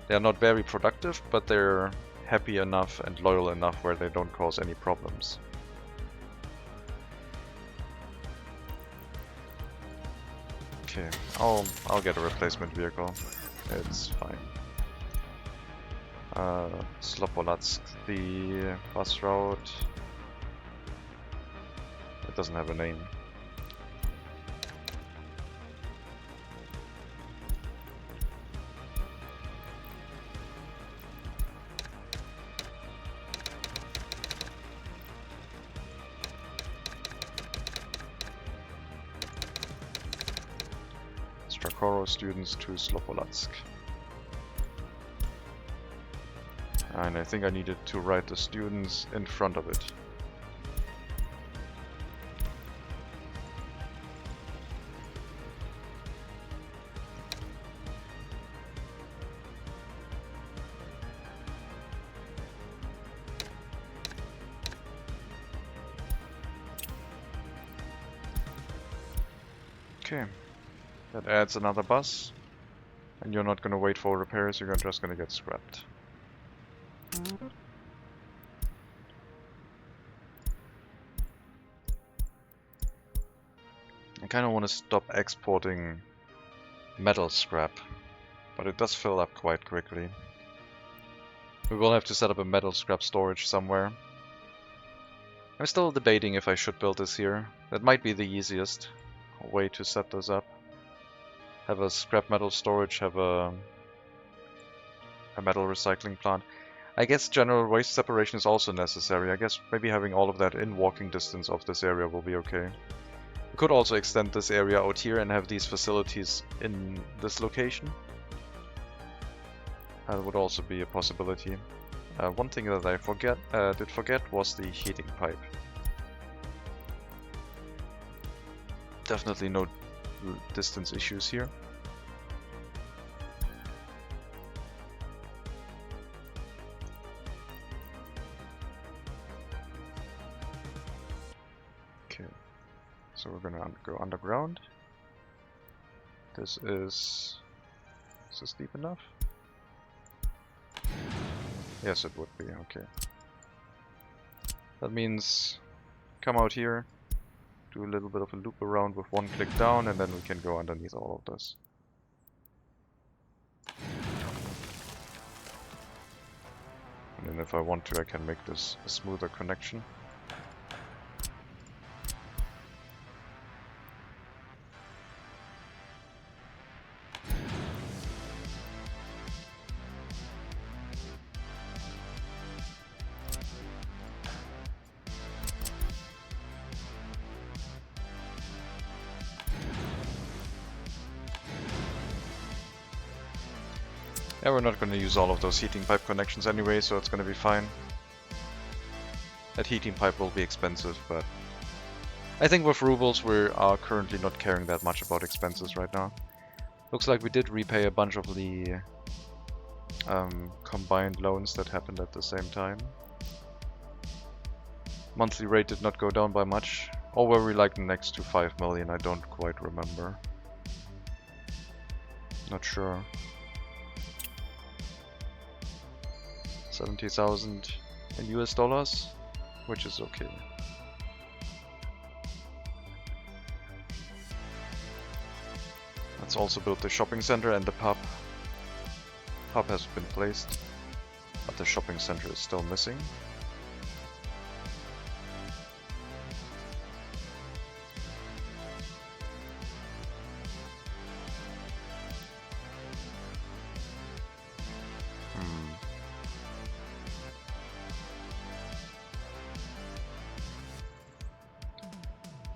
They are not very productive, but they're happy enough and loyal enough where they don't cause any problems. Okay, I'll get a replacement vehicle. It's fine. Zhlopolatsk, the bus route. It doesn't have a name. Strakoro students to Zhlopolatsk. And I think I needed to write the students in front of it. Okay, that adds another bus, and you're not gonna wait for repairs, you're just gonna get scrapped. I kinda wanna stop exporting metal scrap, but it does fill up quite quickly. We will have to set up a metal scrap storage somewhere. I'm still debating if I should build this here. That might be the easiest way to set this up. Have a scrap metal storage, have a metal recycling plant. I guess general waste separation is also necessary. I guess maybe having all of that in walking distance of this area will be okay. We could also extend this area out here and have these facilities in this location. That would also be a possibility. One thing that I did forget was the heating pipe. Definitely no distance issues here. Okay, so we're gonna go underground. Is this deep enough? Yes, it would be, okay. That means come out here, do a little bit of a loop around with one click down, and then we can go underneath all of this. And then if I want to, I can make this a smoother connection. Yeah, we're not going to use all of those heating pipe connections anyway, so it's going to be fine. That heating pipe will be expensive, but I think with rubles we are currently not caring that much about expenses right now. Looks like we did repay a bunch of the combined loans that happened at the same time. Monthly rate did not go down by much. Or were we like next to 5 million? I don't quite remember. Not sure. 70,000 in US dollars, which is okay. Let's also build the shopping center and the pub. Pub has been placed, but the shopping center is still missing.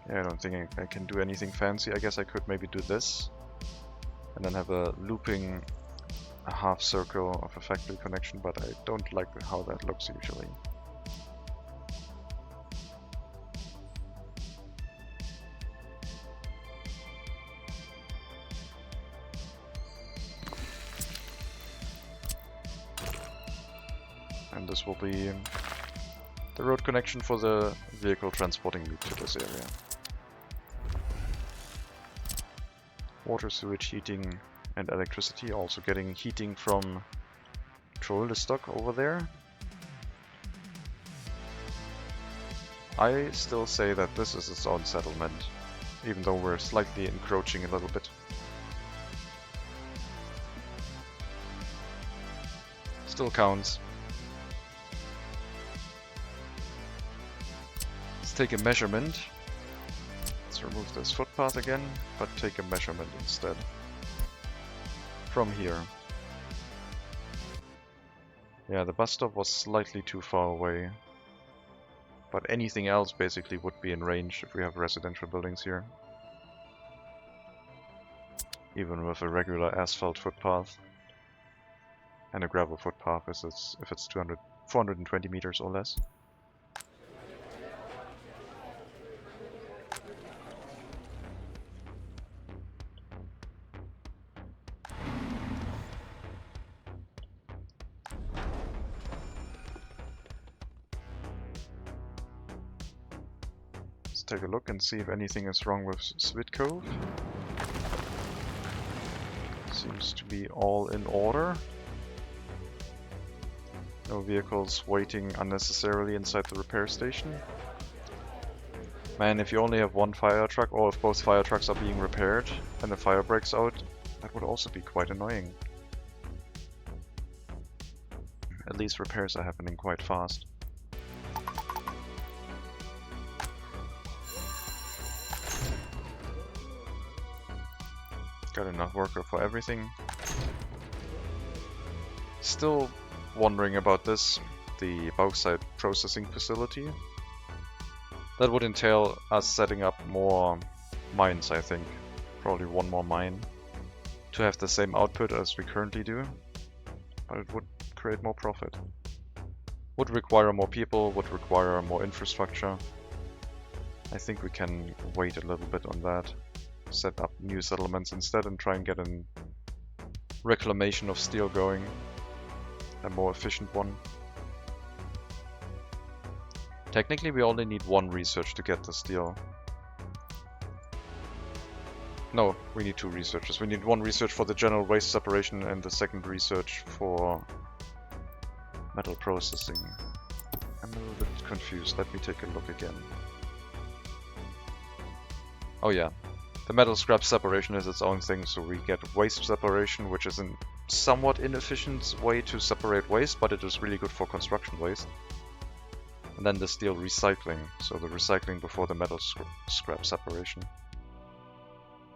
Yeah, I don't think I can do anything fancy. I guess I could maybe do this and then have a looping a half circle of a factory connection, but I don't like how that looks usually. And this will be the road connection for the vehicle transporting meat to this area. Water, sewage, heating and electricity, also getting heating from Zhlopolatsk over there. I still say that this is its own settlement, even though we're slightly encroaching a little bit. Still counts. Let's take a measurement. Let's remove this footpath again, but take a measurement instead. From here. Yeah, the bus stop was slightly too far away. But anything else basically would be in range if we have residential buildings here. even with a regular asphalt footpath. And a gravel footpath if it's 420 meters or less. Let's take a look and see if anything is wrong with Svitkov. Seems to be all in order. No vehicles waiting unnecessarily inside the repair station. Man, if you only have one fire truck, or if both fire trucks are being repaired and the fire breaks out, that would also be quite annoying. At least repairs are happening quite fast. Got enough worker for everything. Still wondering about this, the bauxite processing facility. That would entail us setting up more mines, I think. Probably one more mine to have the same output as we currently do, but it would create more profit. Would require more people, would require more infrastructure. I think we can wait a little bit on that. Set up new settlements instead and try and get a reclamation of steel going. A more efficient one. Technically we only need one research to get the steel. No, we need two researchers. We need one research for the general waste separation and the second research for metal processing. I'm a little bit confused. Let me take a look again. Oh yeah. The metal scrap separation is its own thing, so we get waste separation, which is a somewhat inefficient way to separate waste, but it is really good for construction waste. And then the steel recycling, so the recycling before the metal scrap separation.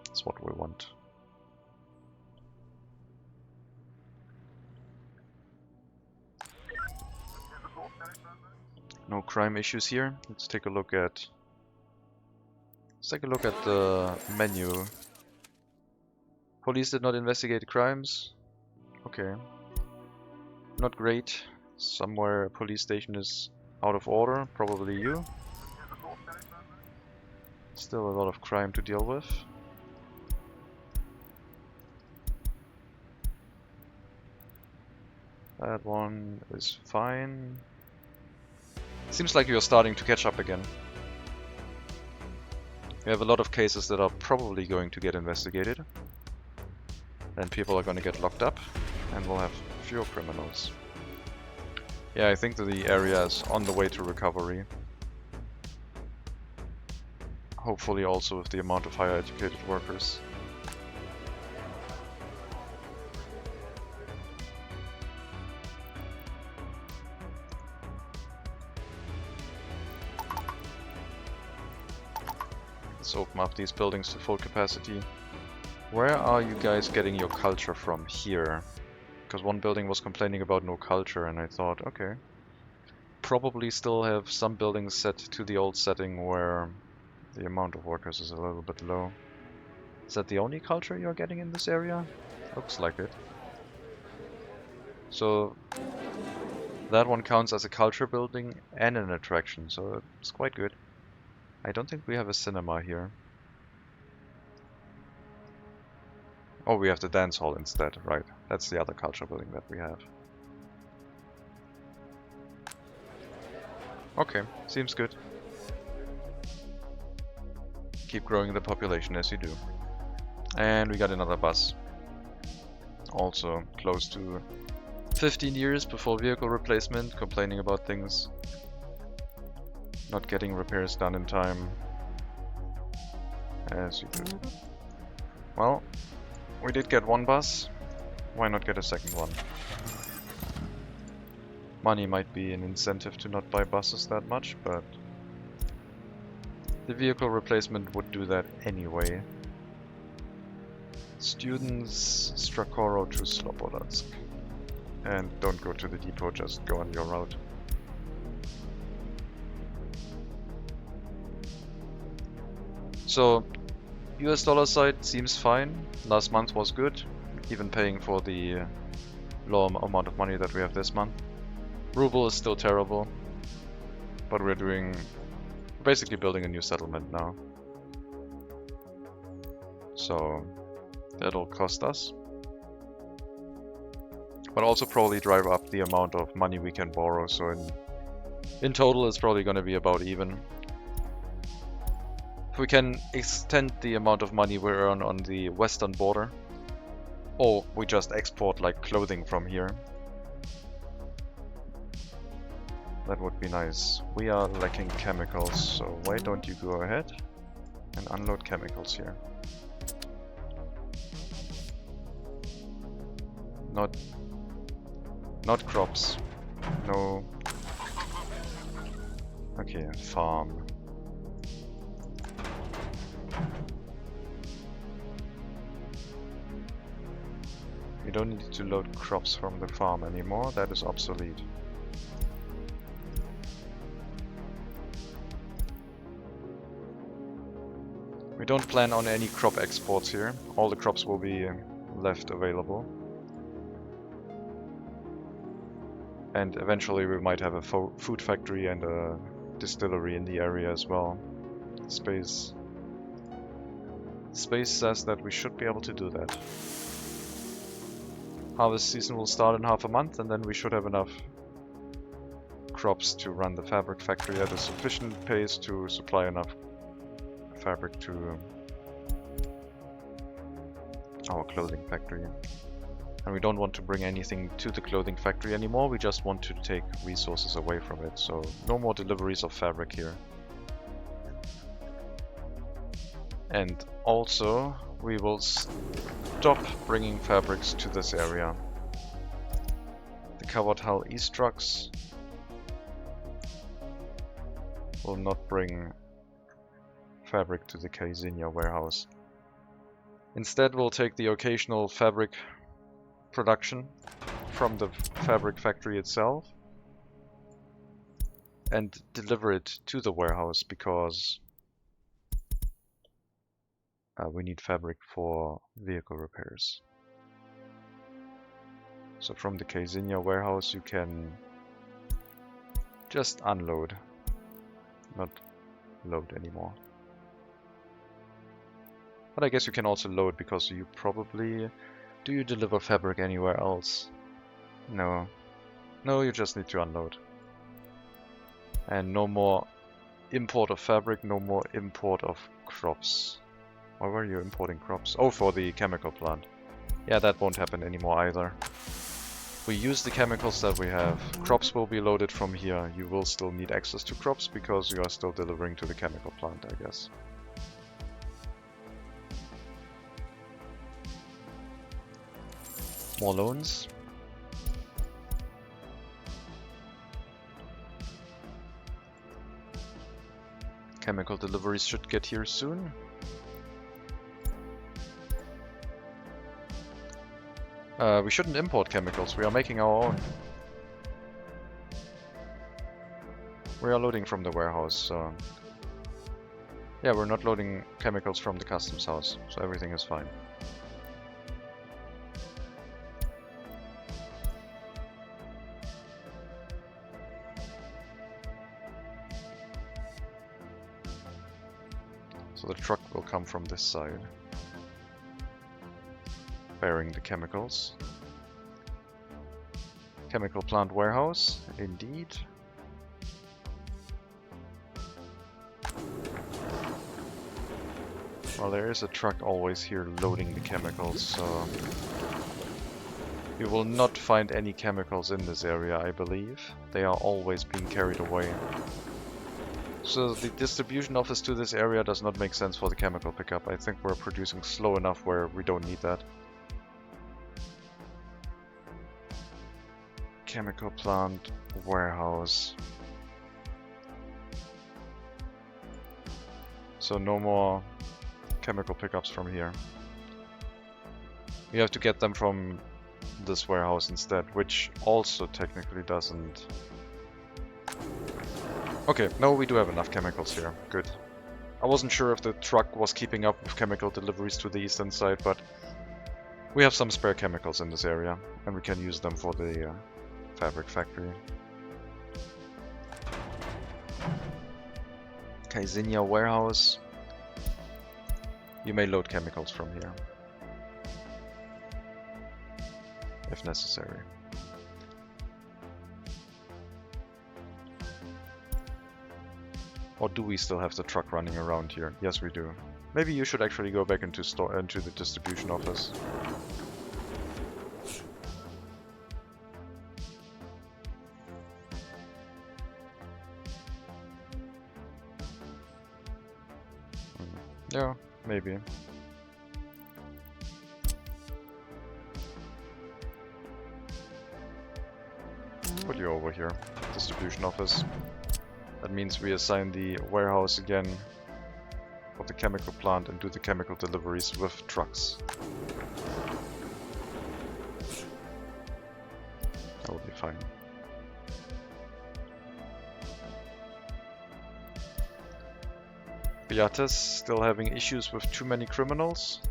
That's what we want. No crime issues here. Let's take a look at the menu. Police did not investigate crimes. Okay. Not great. Somewhere a police station is out of order. Probably you. Still a lot of crime to deal with. That one is fine. Seems like you're starting to catch up again. We have a lot of cases that are probably going to get investigated. Then people are going to get locked up, and we'll have fewer criminals. Yeah, I think that the area is on the way to recovery. Hopefully also with the amount of higher educated workers. Let's open up these buildings to full capacity. Where are you guys getting your culture from? Here. Because one building was complaining about no culture, and I thought, okay. Probably still have some buildings set to the old setting where the amount of workers is a little bit low. Is that the only culture you're getting in this area? Looks like it. So that one counts as a culture building and an attraction, so it's quite good. I don't think we have a cinema here. Oh, we have the dance hall instead, right. That's the other culture building that we have. Okay, seems good. Keep growing the population as you do. And we got another bus. Also close to 15 years before vehicle replacement, complaining about things. Not getting repairs done in time. As you do. Well, we did get one bus. Why not get a second one? Money might be an incentive to not buy buses that much, but the vehicle replacement would do that anyway. Students, Strakoro to Zhlopolatsk. And don't go to the depot, just go on your route. So, US dollar side seems fine. Last month was good, even paying for the low amount of money that we have this month. Ruble is still terrible, but we're basically building a new settlement now. So that'll cost us. But also probably drive up the amount of money we can borrow, so in total it's probably going to be about even. If we can extend the amount of money we earn on the western border, or we just export like clothing from here, that would be nice. We are lacking chemicals, so why don't you go ahead and unload chemicals here. Not crops. No. Okay, farm. We don't need to load crops from the farm anymore, that is obsolete. We don't plan on any crop exports here, all the crops will be left available. And eventually we might have a food factory and a distillery in the area as well. Space says that we should be able to do that. Harvest season will start in half a month, and then we should have enough crops to run the fabric factory at a sufficient pace to supply enough fabric to our clothing factory. And we don't want to bring anything to the clothing factory anymore, we just want to take resources away from it, so no more deliveries of fabric here. And also, we will stop bringing fabrics to this area. The covered hull east trucks will not bring fabric to the Carsachstan warehouse. Instead, we'll take the occasional fabric production from the fabric factory itself and deliver it to the warehouse, because we need fabric for vehicle repairs. So from the Carsachstan warehouse you can just unload, not load anymore. But I guess you can also load, because you probably... Do you deliver fabric anywhere else? No. No, you just need to unload. And no more import of fabric, no more import of crops. Why were you importing crops? Oh, for the chemical plant. Yeah, that won't happen anymore either. We use the chemicals that we have. Crops will be loaded from here. You will still need access to crops because you are still delivering to the chemical plant, I guess. More loans. Chemical deliveries should get here soon. We shouldn't import chemicals, we are making our own. We are loading from the warehouse, so... Yeah, we're not loading chemicals from the customs house, so everything is fine. So the truck will come from this side, bearing the chemicals. Chemical plant warehouse, indeed. Well, there is a truck always here loading the chemicals, so... You will not find any chemicals in this area, I believe. They are always being carried away. So the distribution office to this area does not make sense for the chemical pickup. I think we're producing slow enough where we don't need that. Chemical plant warehouse. So no more chemical pickups from here. We have to get them from this warehouse instead, which also technically doesn't... Okay, no, we do have enough chemicals here. Good. I wasn't sure if the truck was keeping up with chemical deliveries to the eastern side, but we have some spare chemicals in this area, and we can use them for the fabric factory. Okay, Zinnia warehouse. You may load chemicals from here, if necessary. Or do we still have the truck running around here? Yes, we do. Maybe you should actually go back into the distribution office. Yeah, maybe. Put you over here, distribution office. That means we assign the warehouse again of the chemical plant and do the chemical deliveries with trucks. That will be fine. Biates still having issues with too many criminals.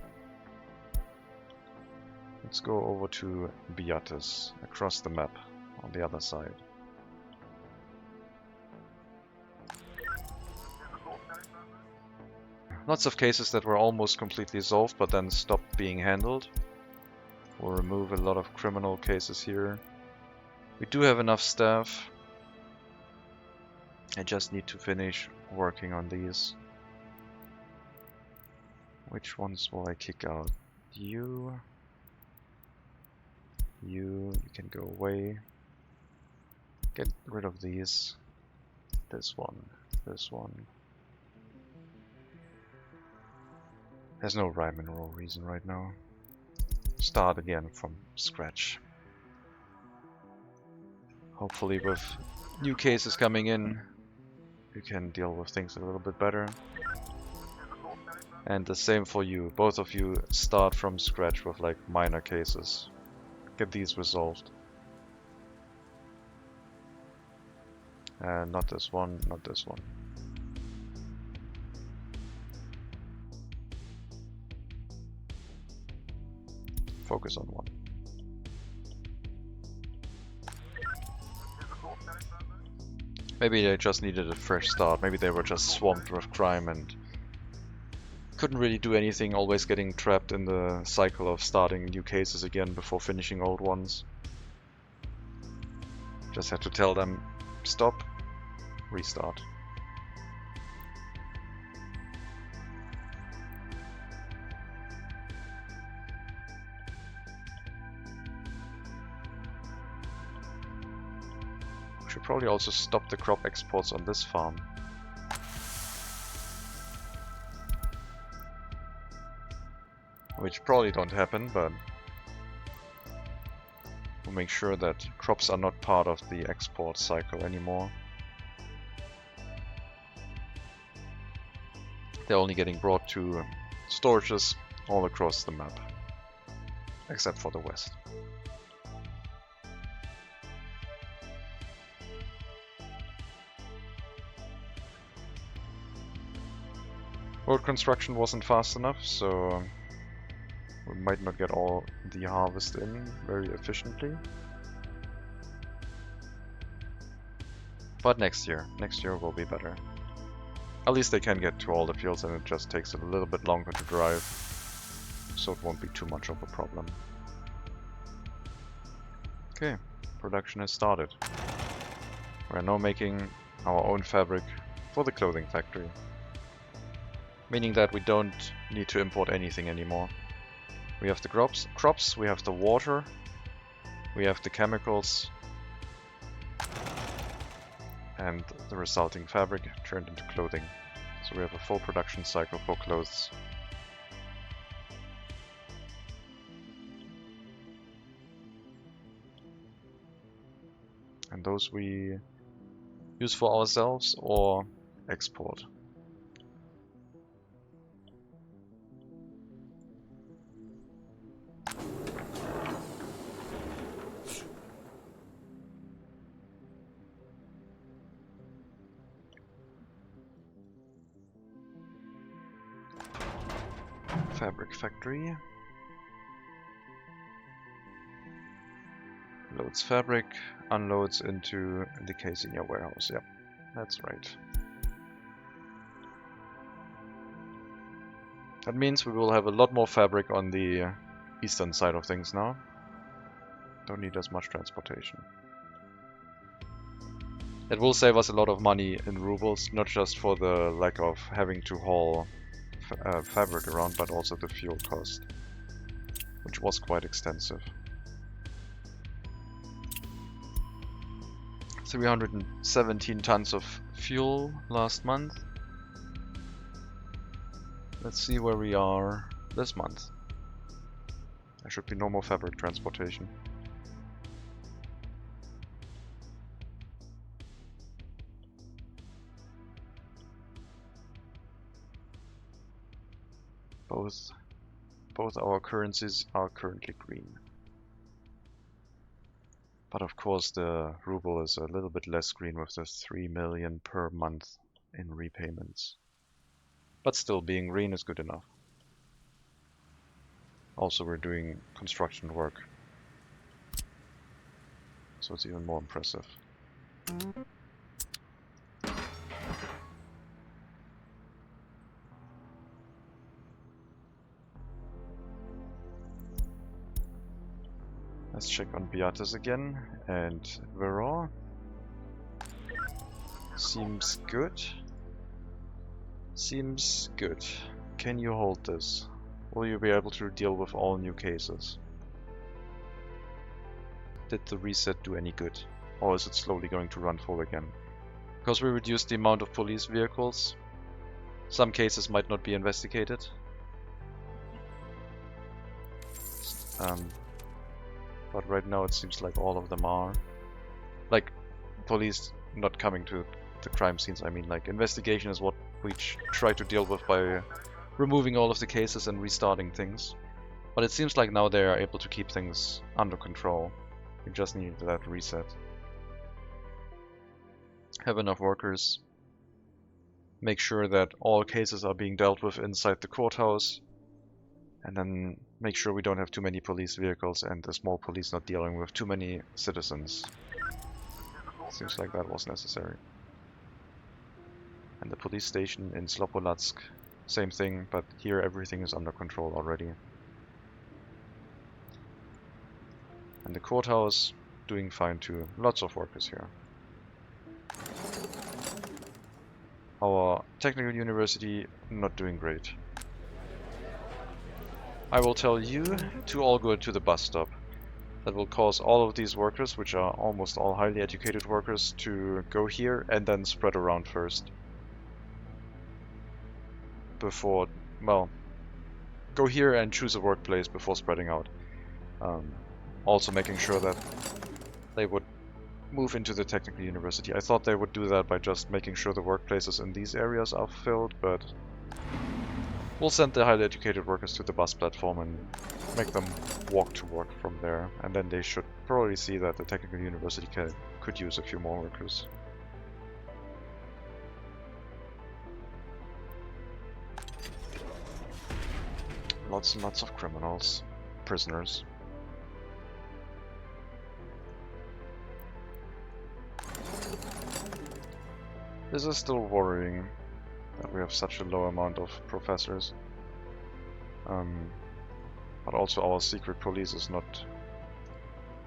Let's go over to Biates, across the map, on the other side. Lots of cases that were almost completely solved, but then stopped being handled. We'll remove a lot of criminal cases here. We do have enough staff. I just need to finish working on these. Which ones will I kick out? You can go away. Get rid of these. This one. There's no rhyme and or reason right now. Start again from scratch. Hopefully with new cases coming in, you can deal with things a little bit better. And the same for you. Both of you start from scratch with like minor cases. Get these resolved. And not this one, not this one. Focus on one. Maybe they just needed a fresh start. Maybe they were just swamped with crime and couldn't really do anything, always getting trapped in the cycle of starting new cases again before finishing old ones. Just had to tell them, stop, restart. Should probably also stop the crop exports on this farm. Which probably don't happen, but we'll make sure that crops are not part of the export cycle anymore. They're only getting brought to storages all across the map, except for the west. Road construction wasn't fast enough, so we might not get all the harvest in very efficiently. But next year will be better. At least they can get to all the fields and it just takes a little bit longer to drive, so it won't be too much of a problem. Okay, production has started. We're now making our own fabric for the clothing factory. Meaning that we don't need to import anything anymore. We have the crops, we have the water, we have the chemicals, and the resulting fabric turned into clothing. So we have a full production cycle for clothes. And those we use for ourselves or export. Fabric factory. Loads fabric, unloads into the Carsachstan warehouse. Yep, that's right. That means we will have a lot more fabric on the eastern side of things now. Don't need as much transportation. It will save us a lot of money in rubles, not just for the lack of having to haul fabric around, but also the fuel cost, which was quite extensive. 317 tons of fuel last month. Let's see where we are this month. There should be no more fabric transportation. Both our currencies are currently green. But of course the ruble is a little bit less green with the 3 million per month in repayments. But still, being green is good enough. Also, we're doing construction work, so it's even more impressive. Let's check on Biates again, and Viraw. Seems good. Seems good. Can you hold this? Will you be able to deal with all new cases? Did the reset do any good? Or is it slowly going to run full again? Because we reduced the amount of police vehicles, some cases might not be investigated. But right now it seems like all of them are. Like, police not coming to the crime scenes, I mean, like, investigation is what we try to deal with by removing all of the cases and restarting things. But it seems like now they are able to keep things under control. We just need that reset. Have enough workers. Make sure that all cases are being dealt with inside the courthouse. And then make sure we don't have too many police vehicles and the small police not dealing with too many citizens. Seems like that was necessary. And the police station in Zhlopolatsk, same thing, but here everything is under control already. And the courthouse, doing fine too. Lots of workers here. Our technical university, not doing great. I will tell you to all go to the bus stop. That will cause all of these workers, which are almost all highly educated workers, to go here and then spread around first. Before, well, go here and choose a workplace before spreading out. Also making sure that they would move into the technical university. I thought they would do that by just making sure the workplaces in these areas are filled, but we'll send the highly educated workers to the bus platform and make them walk to work from there, and then they should probably see that the technical university could use a few more workers. Lots and lots of criminals, prisoners. This is still worrying that we have such a low amount of professors. But also our secret police is not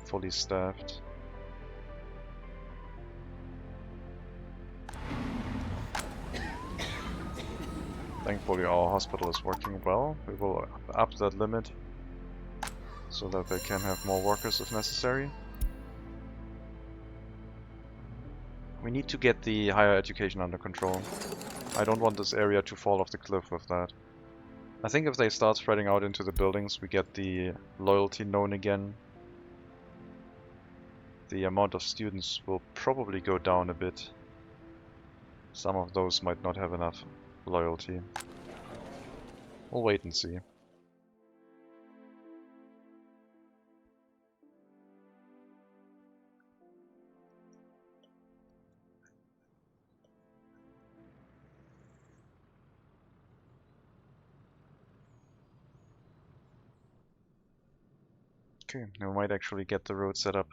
fully staffed. Thankfully our hospital is working well. We will up that limit so that they can have more workers if necessary. We need to get the higher education under control. I don't want this area to fall off the cliff with that. I think if they start spreading out into the buildings, we get the loyalty known again. The amount of students will probably go down a bit. Some of those might not have enough loyalty. We'll wait and see. Okay, we might actually get the road set up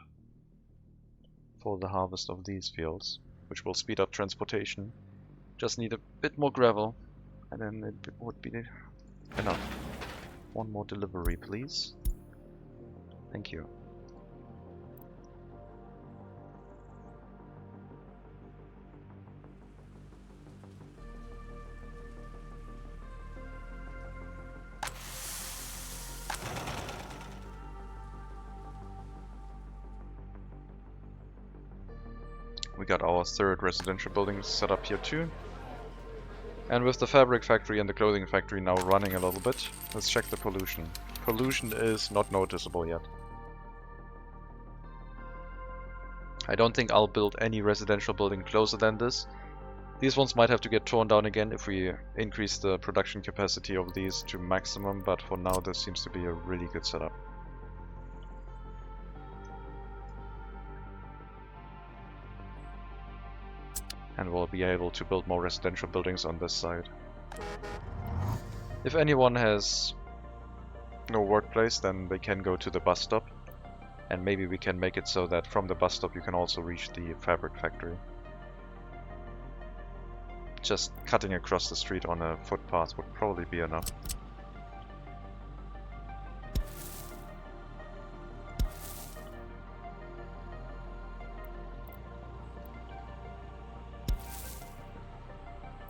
for the harvest of these fields, which will speed up transportation. Just need a bit more gravel, and then it would be enough. One more delivery, please. Thank you. We got our third residential building set up here too. And with the fabric factory and the clothing factory now running a little bit, let's check the pollution. Pollution is not noticeable yet. I don't think I'll build any residential building closer than this. These ones might have to get torn down again if we increase the production capacity of these to maximum, but for now this seems to be a really good setup. And we'll be able to build more residential buildings on this side. If anyone has no workplace, then they can go to the bus stop. And maybe we can make it so that from the bus stop you can also reach the fabric factory. Just cutting across the street on a footpath would probably be enough.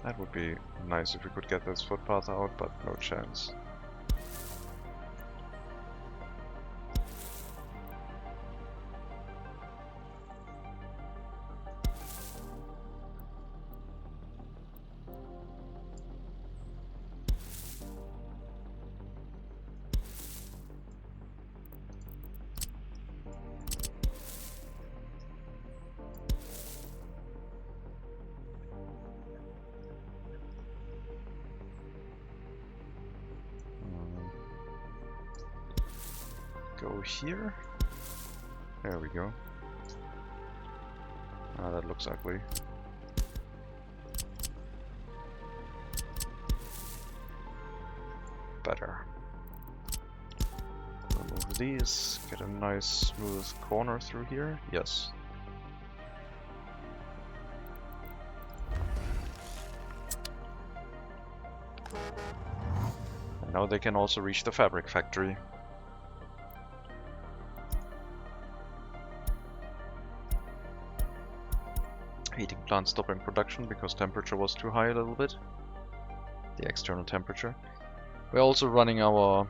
That would be nice if we could get this footpath out, but no chance. Go here. There we go. Ah, that looks ugly. Better. Remove these, get a nice smooth corner through here. Yes. And now they can also reach the fabric factory. Heating plant stopping production because temperature was too high a little bit. The external temperature. We're also running our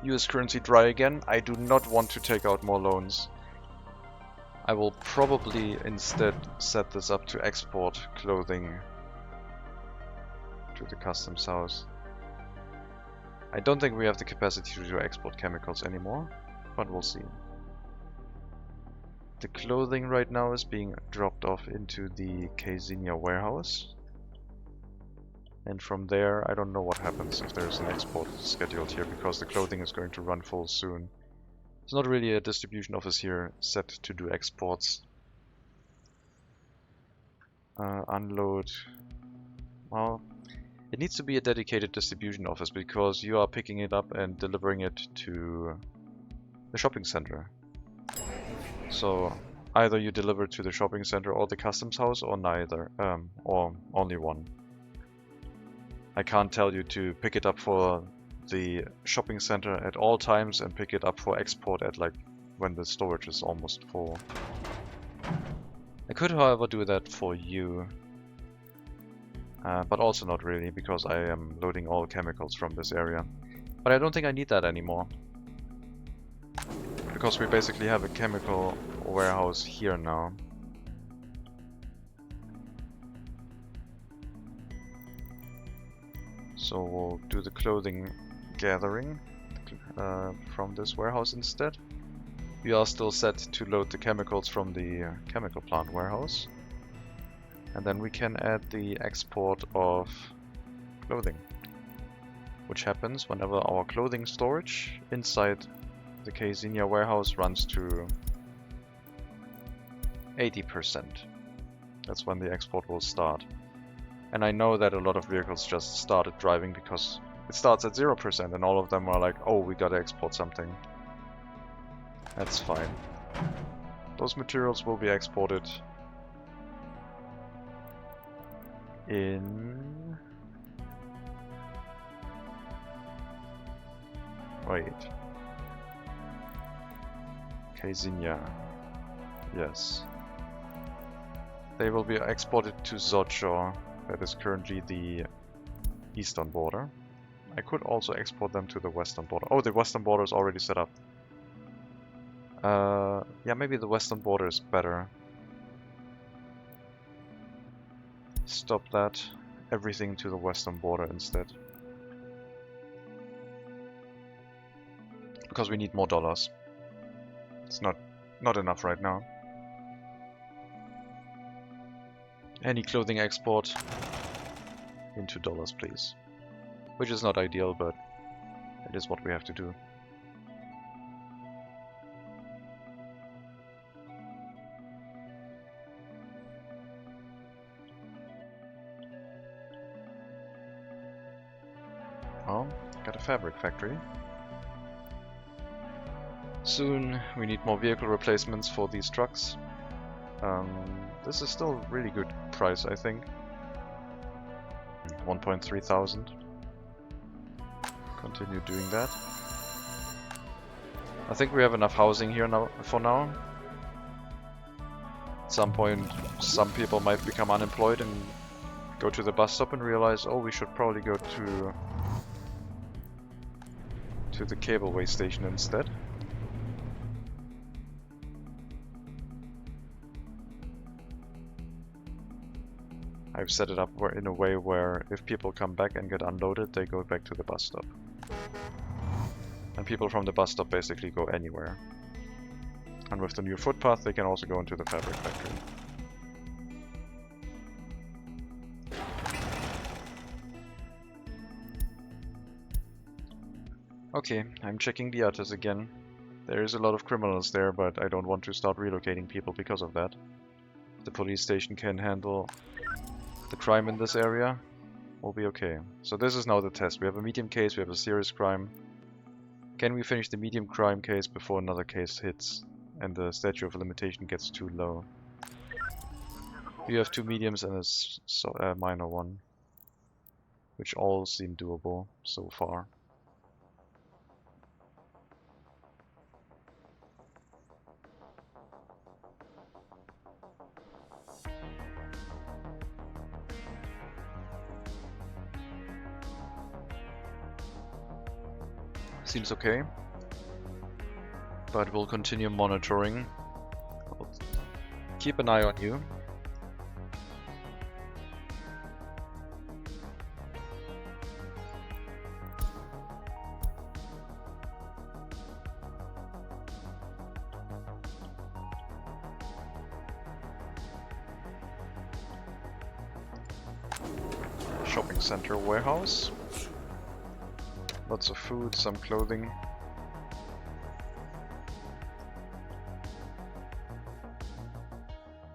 US currency dry again. I do not want to take out more loans. I will probably instead set this up to export clothing to the customs house. I don't think we have the capacity to export chemicals anymore, but we'll see. The clothing right now is being dropped off into the Carsachstan warehouse. And from there, I don't know what happens if there's an export scheduled here, because the clothing is going to run full soon. There's not really a distribution office here set to do exports. Unload. Well, it needs to be a dedicated distribution office, because you are picking it up and delivering it to the shopping center. So either you deliver to the shopping center or the customs house, or neither, or only one. I can't tell you to pick it up for the shopping center at all times and pick it up for export at like when the storage is almost full. I could, however, do that for you, but also not really, because I am loading all chemicals from this area. But I don't think I need that anymore, because we basically have a chemical warehouse here now. So we'll do the clothing gathering from this warehouse instead. We are still set to load the chemicals from the chemical plant warehouse. And then we can add the export of clothing, which happens whenever our clothing storage inside the Carsachstan warehouse runs to 80%. That's when the export will start. And I know that a lot of vehicles just started driving because it starts at 0% and all of them are like, oh, we gotta export something. That's fine. Those materials will be exported in... Wait. Kazinia. Yes. They will be exported to Zhlopolatsk, that is currently the eastern border. I could also export them to the western border. Oh, the western border is already set up. Yeah, maybe the western border is better. Stop that. Everything to the western border instead. Because we need more dollars. It's not enough right now. Any clothing export into dollars, please. Which is not ideal, but it is what we have to do. Well, got a fabric factory. Soon we need more vehicle replacements for these trucks. This is still a really good price, I think. 1.3 thousand. Continue doing that. I think we have enough housing here now for now. At some point, some people might become unemployed and go to the bus stop and realize, oh, we should probably go to the cableway station instead. I've set it up in a way where if people come back and get unloaded, they go back to the bus stop. And people from the bus stop basically go anywhere. And with the new footpath, they can also go into the fabric factory. Okay, I'm checking Biates again. There is a lot of criminals there, but I don't want to start relocating people because of that. The police station can handle the crime in this area, will be okay. So this is now the test. We have a medium case, we have a serious crime. Can we finish the medium crime case before another case hits and the statute of limitation gets too low? You have 2 mediums and a minor one, which all seem doable so far. Seems okay, but we'll continue monitoring. We'll keep an eye on you. Shopping center warehouse. Lots of food, some clothing.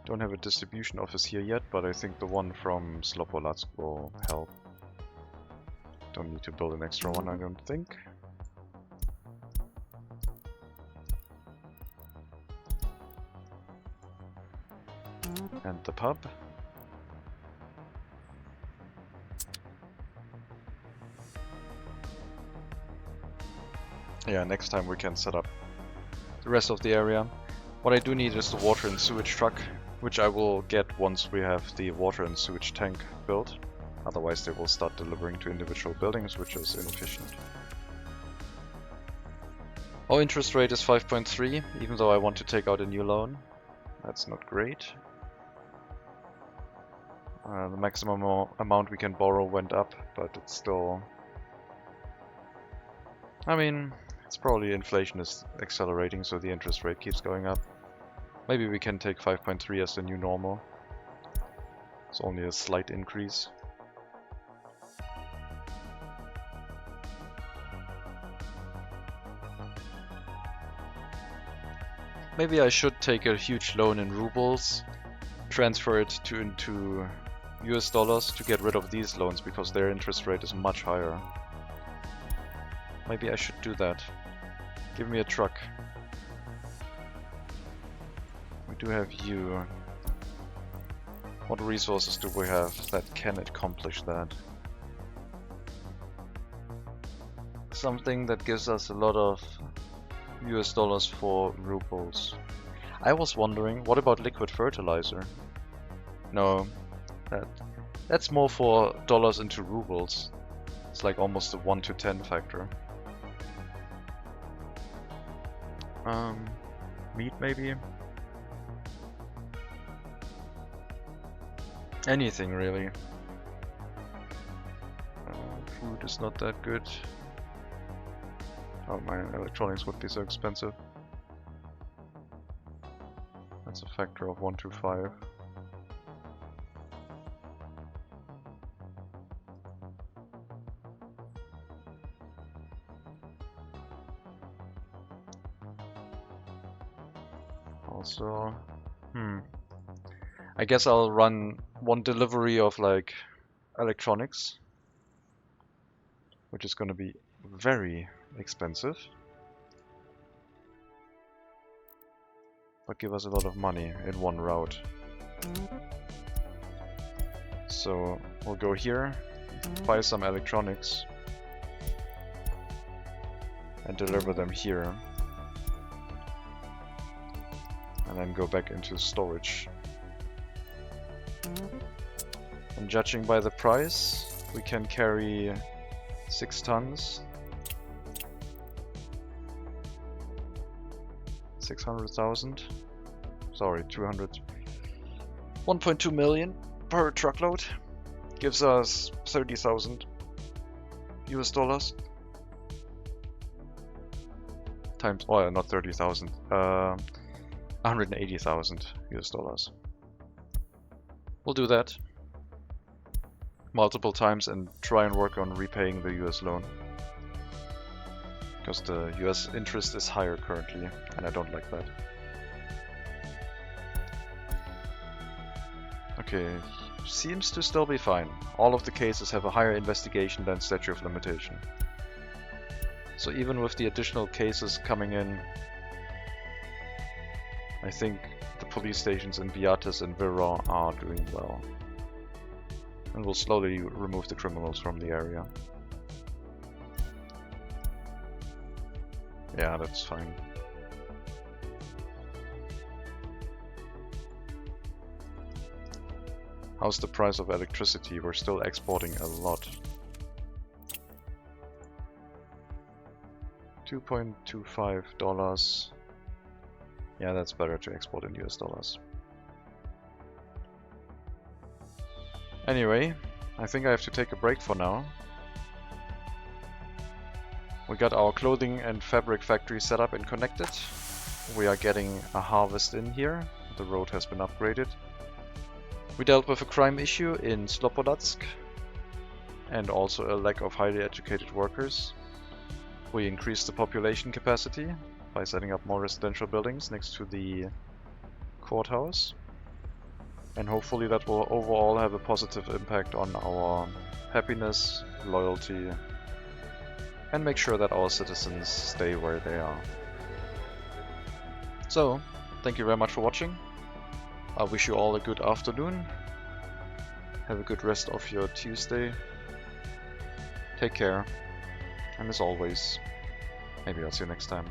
Don't have a distribution office here yet, but I think the one from Zhlopolatsk will help. Don't need to build an extra one, I don't think. And the pub. Yeah, next time we can set up the rest of the area. What I do need is the water and sewage truck, which I will get once we have the water and sewage tank built. Otherwise they will start delivering to individual buildings, which is inefficient. Our interest rate is 5.3, even though I want to take out a new loan. That's not great. The maximum amount we can borrow went up, but it's still... I mean, it's probably inflation is accelerating, so the interest rate keeps going up. Maybe we can take 5.3 as the new normal. It's only a slight increase. Maybe I should take a huge loan in rubles, transfer it into US dollars to get rid of these loans, because their interest rate is much higher. Maybe I should do that. Give me a truck. We do have you. What resources do we have that can accomplish that? Something that gives us a lot of US dollars for rubles. I was wondering, what about liquid fertilizer? No, that's more for dollars into rubles. It's like almost a 1 to 10 factor. Meat maybe? Anything really. Food is not that good. Oh, my electronics would be so expensive. That's a factor of 1 to 5. Also, I guess I'll run one delivery of like electronics, which is going to be very expensive, but give us a lot of money in one route. So we'll go here, buy some electronics, and deliver them here, and then go back into storage. And judging by the price, we can carry 6 tons. 600,000. Sorry, 200. 1.2 million per truckload. Gives us 30,000 US dollars. Times, oh, not 30,000. 180,000 US dollars. We'll do that multiple times and try and work on repaying the US loan. Because the US interest is higher currently, and I don't like that. Okay, seems to still be fine. All of the cases have a higher investigation than statute of limitation. So even with the additional cases coming in, I think the police stations in Biates and Viraw are doing well. And we'll slowly remove the criminals from the area. Yeah, that's fine. How's the price of electricity? We're still exporting a lot. $2.25. Yeah, that's better to export in US dollars. Anyway, I think I have to take a break for now. We got our clothing and fabric factory set up and connected. We are getting a harvest in here. The road has been upgraded. We dealt with a crime issue in Zhlopolatsk and also a lack of highly educated workers. We increased the population capacity by setting up more residential buildings next to the courthouse. And hopefully that will overall have a positive impact on our happiness, loyalty, and make sure that our citizens stay where they are. So, thank you very much for watching. I wish you all a good afternoon. Have a good rest of your Tuesday. Take care. And as always, maybe I'll see you next time.